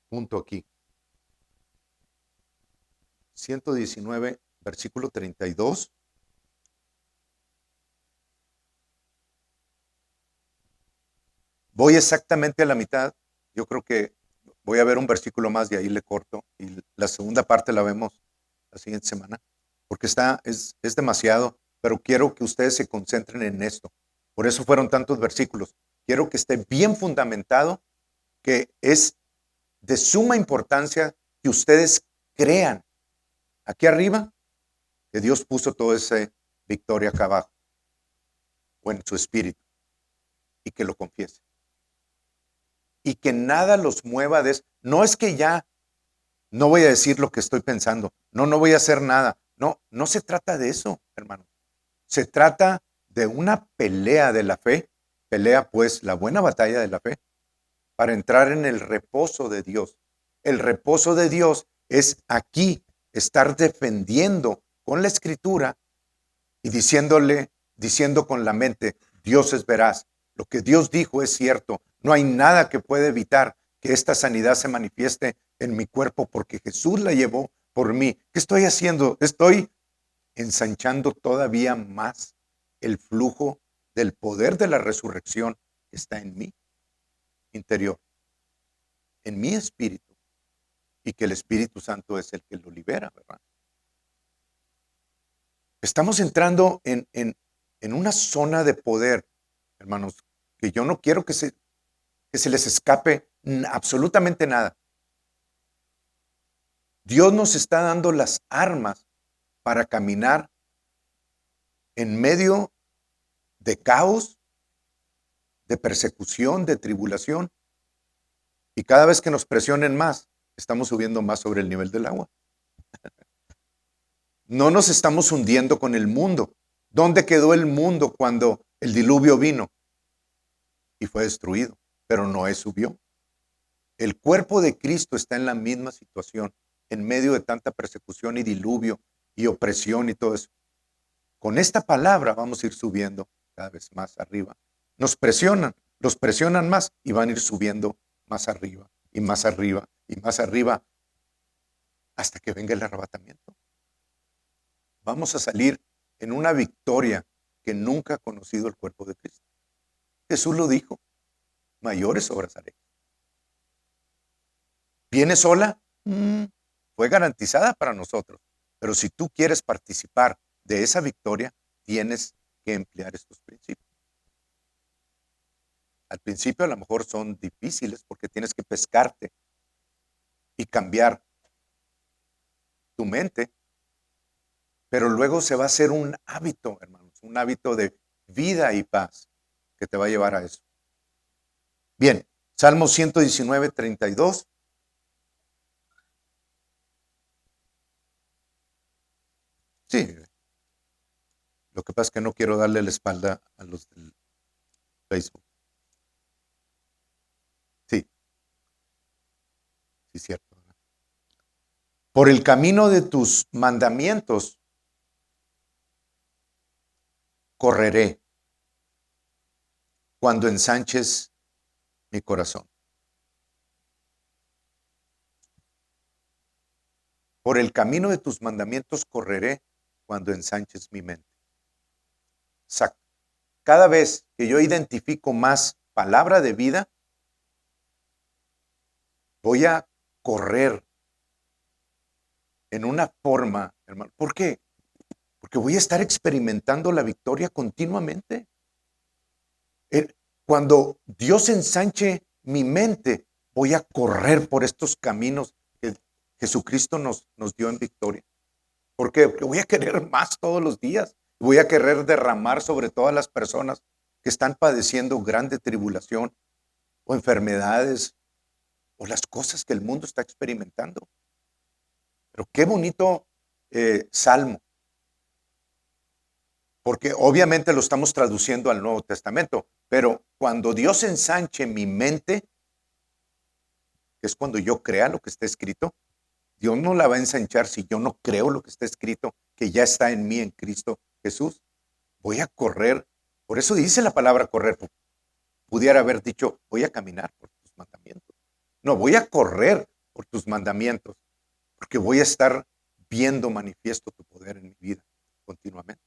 punto aquí. 119, versículo 32. Voy exactamente a la mitad. Yo creo que voy a ver un versículo más, de ahí le corto. Y la segunda parte la vemos la siguiente semana. Porque es demasiado, pero quiero que ustedes se concentren en esto. Por eso fueron tantos versículos. Quiero que esté bien fundamentado, que es de suma importancia que ustedes crean aquí arriba que Dios puso toda esa victoria acá abajo o en su espíritu y que lo confiesen. Y que nada los mueva de eso. No es que ya no voy a decir lo que estoy pensando, no voy a hacer nada. No, no se trata de eso, hermano. Se trata de una pelea de la fe, pelea pues la buena batalla de la fe, para entrar en el reposo de Dios. El reposo de Dios es aquí, estar defendiendo con la escritura y diciendo con la mente, Dios es veraz. Lo que Dios dijo es cierto. No hay nada que pueda evitar que esta sanidad se manifieste en mi cuerpo porque Jesús la llevó por mí. ¿Qué estoy haciendo? Estoy ensanchando todavía más el flujo del poder de la resurrección que está en mi interior, en mi espíritu, y que el Espíritu Santo es el que lo libera, ¿verdad? Estamos entrando en una zona de poder, hermanos, que yo no quiero que se les escape absolutamente nada. Dios nos está dando las armas para caminar en medio de caos, de persecución, de tribulación, y cada vez que nos presionen más, estamos subiendo más sobre el nivel del agua. No nos estamos hundiendo con el mundo. ¿Dónde quedó el mundo cuando el diluvio vino? Y fue destruido, pero Noé subió. El cuerpo de Cristo está en la misma situación, en medio de tanta persecución y diluvio y opresión y todo eso. Con esta palabra vamos a ir subiendo cada vez más arriba. Nos presionan, los presionan más y van a ir subiendo más arriba y más arriba y más arriba hasta que venga el arrebatamiento. Vamos a salir en una victoria que nunca ha conocido el cuerpo de Cristo. Jesús lo dijo, mayores obras haré. ¿Viene sola? Fue garantizada para nosotros. Pero si tú quieres participar de esa victoria, tienes que emplear estos principios. Al principio a lo mejor son difíciles porque tienes que pescarte y cambiar tu mente, pero luego se va a hacer un hábito, hermanos, un hábito de vida y paz que te va a llevar a eso. Bien, Salmo 119, 32. Sí, lo que pasa es que no quiero darle la espalda a los del Facebook. Sí, sí, cierto. Por el camino de tus mandamientos correré cuando ensanches mi corazón. Por el camino de tus mandamientos correré cuando ensanches mi mente. Exacto. Cada vez que yo identifico más palabra de vida, voy a correr en una forma, hermano. ¿Por qué? Porque voy a estar experimentando la victoria continuamente. Cuando Dios ensanche mi mente, voy a correr por estos caminos que Jesucristo nos dio en victoria. ¿Por qué? Porque voy a querer más todos los días. Voy a querer derramar sobre todas las personas que están padeciendo grande tribulación o enfermedades o las cosas que el mundo está experimentando. Pero qué bonito salmo, porque obviamente lo estamos traduciendo al Nuevo Testamento, pero cuando Dios ensanche mi mente, que es cuando yo crea lo que está escrito, Dios no la va a ensanchar si yo no creo lo que está escrito, que ya está en mí en Cristo Jesús. Voy a correr, por eso dice la palabra correr. Pudiera haber dicho, voy a caminar por tus mandamientos. No, voy a correr por tus mandamientos, porque voy a estar viendo manifiesto tu poder en mi vida continuamente.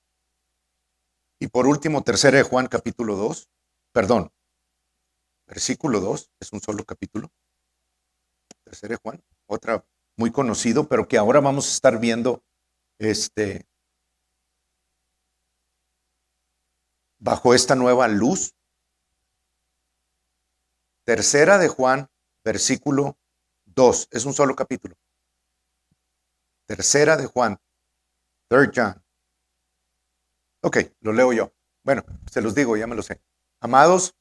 Y por último, 3 de Juan capítulo 2, perdón, versículo 2, es un solo capítulo. 3 de Juan, otra muy conocido, pero que ahora vamos a estar viendo bajo esta nueva luz. 3 de Juan, versículo 2, es un solo capítulo. 3 de Juan, 3 John. Ok, lo leo yo. Bueno, se los digo, ya me lo sé. Amados,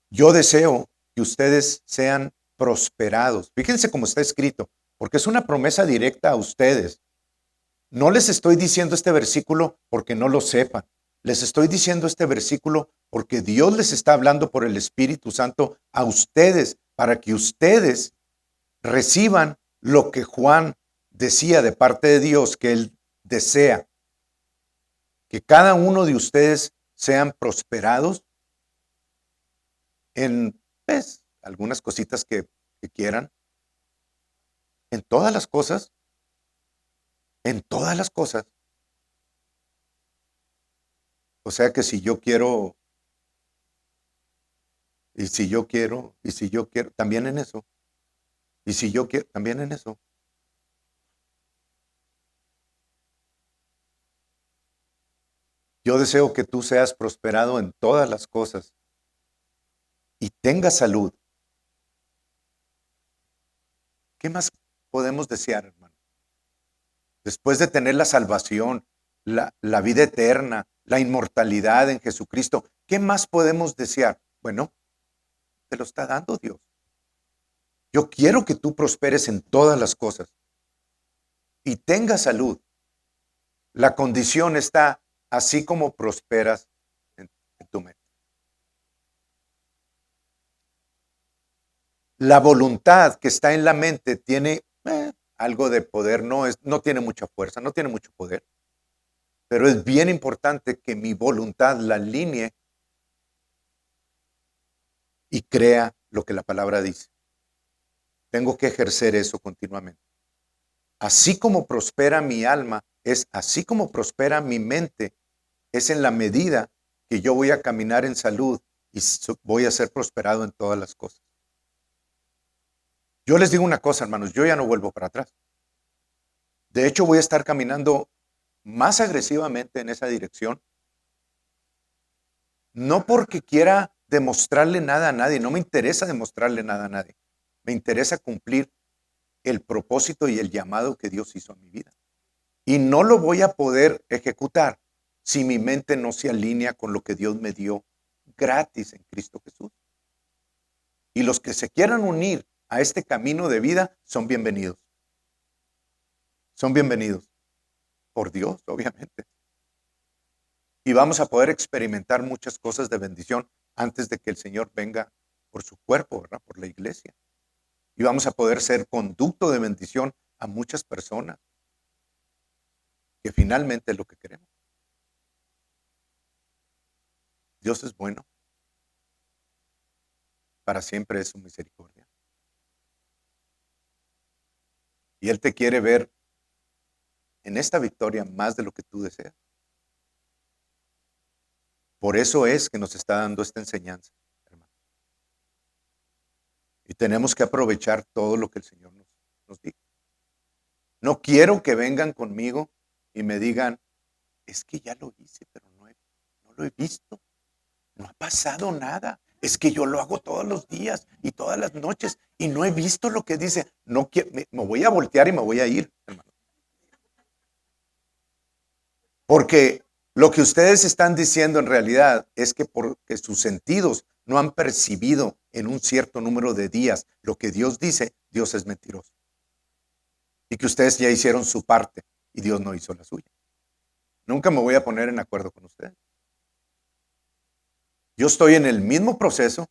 yo deseo que ustedes sean prosperados. Fíjense cómo está escrito, porque es una promesa directa a ustedes. No les estoy diciendo este versículo porque no lo sepan. Les estoy diciendo este versículo porque Dios les está hablando por el Espíritu Santo a ustedes, para que ustedes reciban lo que Juan decía de parte de Dios, que Él desea. Que cada uno de ustedes sean prosperados en algunas cositas que quieran, en todas las cosas, en todas las cosas. O sea que si yo quiero, y si yo quiero, y si yo quiero, también en eso, y si yo quiero, también en eso. Yo deseo que tú seas prosperado en todas las cosas y tengas salud. ¿Qué más podemos desear, hermano? Después de tener la salvación, la vida eterna, la inmortalidad en Jesucristo, ¿qué más podemos desear? Bueno, te lo está dando Dios. Yo quiero que tú prosperes en todas las cosas y tengas salud. La condición está así como prosperas en tu mente. La voluntad que está en la mente tiene algo de poder, no tiene mucha fuerza, no tiene mucho poder, pero es bien importante que mi voluntad la alinee y crea lo que la palabra dice. Tengo que ejercer eso continuamente. Así como prospera mi alma, es así como prospera mi mente, es en la medida que yo voy a caminar en salud y voy a ser prosperado en todas las cosas. Yo les digo una cosa, hermanos, yo ya no vuelvo para atrás. De hecho, voy a estar caminando más agresivamente en esa dirección, no porque quiera demostrarle nada a nadie, no me interesa demostrarle nada a nadie, me interesa cumplir el propósito y el llamado que Dios hizo a mi vida. Y no lo voy a poder ejecutar si mi mente no se alinea con lo que Dios me dio gratis en Cristo Jesús. Y los que se quieran unir a este camino de vida son bienvenidos. Son bienvenidos por Dios, obviamente. Y vamos a poder experimentar muchas cosas de bendición antes de que el Señor venga por su cuerpo, ¿verdad? Por la iglesia. y vamos a poder ser conducto de bendición a muchas personas, que finalmente es lo que queremos. Dios es bueno, para siempre es su misericordia. Y Él te quiere ver en esta victoria más de lo que tú deseas. Por eso es que nos está dando esta enseñanza, hermano. Y tenemos que aprovechar todo lo que el Señor nos diga. No quiero que vengan conmigo y me digan, es que ya lo hice, pero no lo he visto. No ha pasado nada. Es que yo lo hago todos los días y todas las noches y no he visto lo que dice. No quiero, me voy a voltear y me voy a ir, hermano. Porque lo que ustedes están diciendo en realidad es que porque sus sentidos no han percibido en un cierto número de días lo que Dios dice, Dios es mentiroso. Y que ustedes ya hicieron su parte y Dios no hizo la suya. Nunca me voy a poner en acuerdo con ustedes. Yo estoy en el mismo proceso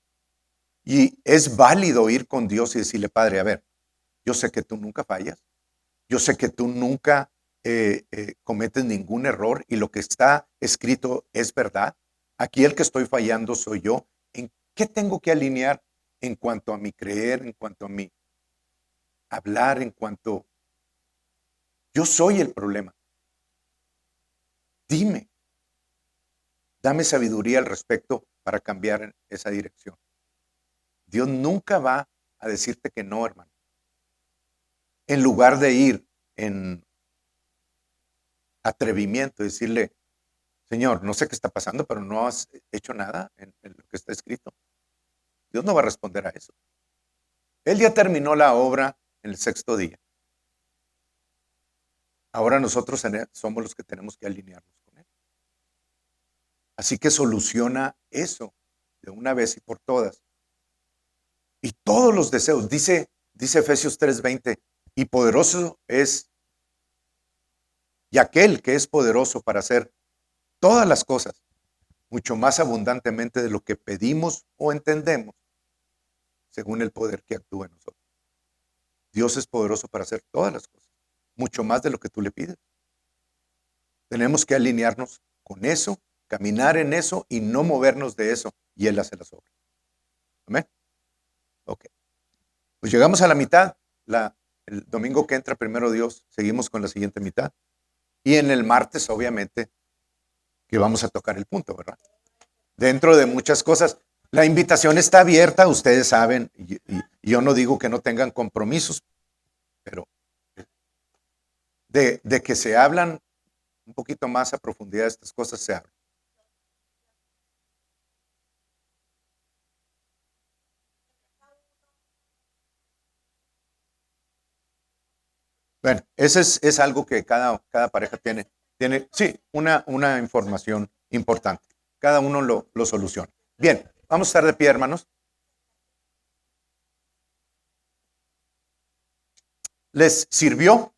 y es válido ir con Dios y decirle, Padre, a ver, yo sé que tú nunca fallas, yo sé que tú nunca cometes ningún error y lo que está escrito es verdad. Aquí el que estoy fallando soy yo. ¿En qué tengo que alinear en cuanto a mi creer, en cuanto a mi hablar, en cuanto yo soy el problema? Dime, dame sabiduría al respecto para cambiar en esa dirección. Dios nunca va a decirte que no, hermano. En lugar de ir en atrevimiento y decirle, Señor, no sé qué está pasando, pero no has hecho nada en lo que está escrito. Dios no va a responder a eso. Él ya terminó la obra en el sexto día. Ahora nosotros somos los que tenemos que alinearnos con Él. Así que soluciona eso de una vez y por todas. Y todos los deseos, dice Efesios 3:20, y poderoso es, y aquel que es poderoso para hacer todas las cosas, mucho más abundantemente de lo que pedimos o entendemos, según el poder que actúa en nosotros. Dios es poderoso para hacer todas las cosas, mucho más de lo que tú le pides. Tenemos que alinearnos con eso, caminar en eso y no movernos de eso, y Él hace las obras. ¿Amén? Ok. Pues llegamos a la mitad. El domingo que entra, primero Dios, seguimos con la siguiente mitad. Y en el martes, obviamente, que vamos a tocar el punto, ¿verdad? Dentro de muchas cosas. La invitación está abierta, ustedes saben, y yo no digo que no tengan compromisos, pero de que se hablan un poquito más a profundidad de estas cosas, se hablan. Bueno, ese es algo que cada pareja tiene, sí, una información importante. Cada uno lo soluciona. Bien, vamos a estar de pie, hermanos. ¿Les sirvió?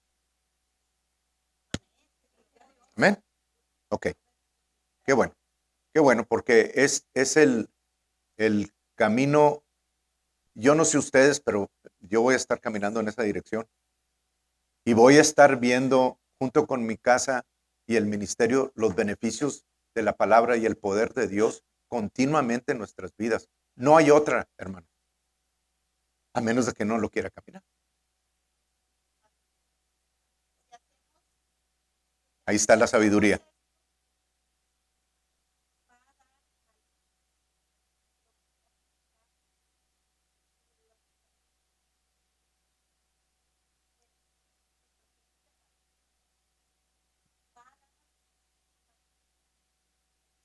Amén. Ok, qué bueno, porque es el camino. Yo no sé ustedes, pero yo voy a estar caminando en esa dirección y voy a estar viendo junto con mi casa y el ministerio los beneficios de la palabra y el poder de Dios continuamente en nuestras vidas. No hay otra, hermano, a menos de que no lo quiera caminar. Ahí está la sabiduría.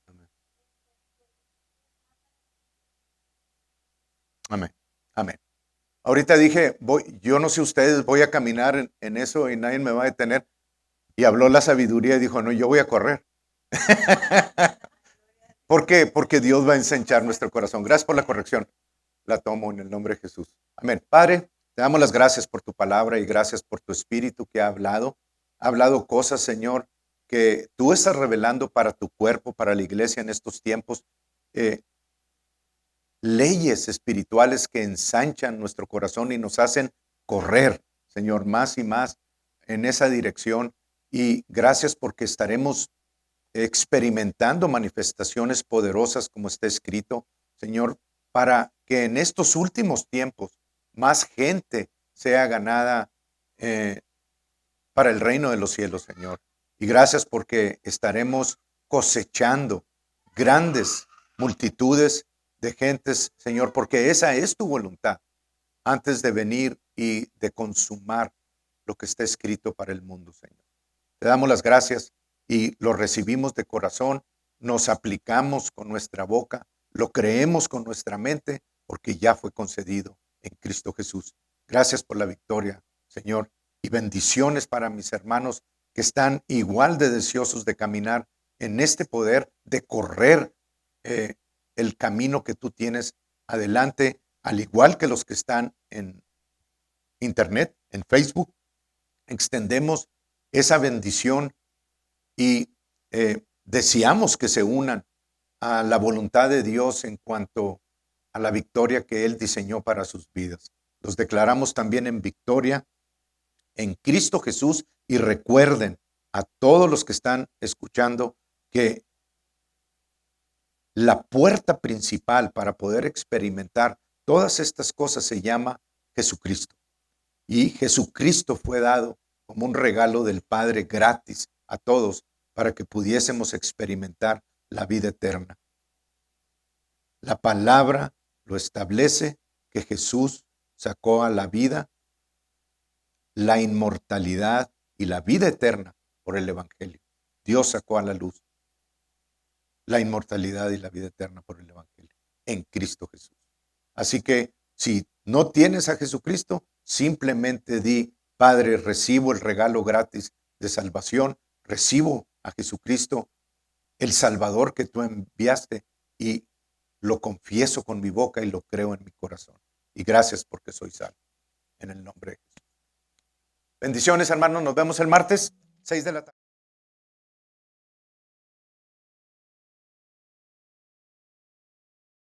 Amén. Amén. Amén. Ahorita dije, yo no sé ustedes, voy a caminar en eso y nadie me va a detener. Y habló la sabiduría y dijo, no, yo voy a correr. ¿Por qué? Porque Dios va a ensanchar nuestro corazón. Gracias por la corrección. La tomo en el nombre de Jesús. Amén. Padre, te damos las gracias por tu palabra y gracias por tu espíritu que ha hablado. Ha hablado cosas, Señor, que tú estás revelando para tu cuerpo, para la iglesia en estos tiempos. leyes espirituales que ensanchan nuestro corazón y nos hacen correr, Señor, más y más en esa dirección. Y gracias porque estaremos experimentando manifestaciones poderosas como está escrito, Señor, para que en estos últimos tiempos más gente sea ganada para el reino de los cielos, Señor. Y gracias porque estaremos cosechando grandes multitudes de gentes, Señor, porque esa es tu voluntad antes de venir y de consumar lo que está escrito para el mundo, Señor. Te damos las gracias y lo recibimos de corazón, nos aplicamos con nuestra boca, lo creemos con nuestra mente, porque ya fue concedido en Cristo Jesús. Gracias por la victoria, Señor, y bendiciones para mis hermanos que están igual de deseosos de caminar en este poder, de correr el camino que tú tienes adelante, al igual que los que están en Internet, en Facebook. Extendemos esa bendición y deseamos que se unan a la voluntad de Dios en cuanto a la victoria que Él diseñó para sus vidas. Los declaramos también en victoria en Cristo Jesús y recuerden a todos los que están escuchando que la puerta principal para poder experimentar todas estas cosas se llama Jesucristo. Y Jesucristo fue dado como un regalo del Padre gratis a todos para que pudiésemos experimentar la vida eterna. La palabra lo establece que Jesús sacó a la vida la inmortalidad y la vida eterna por el Evangelio. Dios sacó a la luz la inmortalidad y la vida eterna por el Evangelio en Cristo Jesús. Así que si no tienes a Jesucristo, simplemente di: Padre, recibo el regalo gratis de salvación, recibo a Jesucristo, el Salvador que tú enviaste, y lo confieso con mi boca y lo creo en mi corazón. Y gracias porque soy salvo. En el nombre de Jesús. Bendiciones, hermanos. Nos vemos el martes, 6 de la tarde.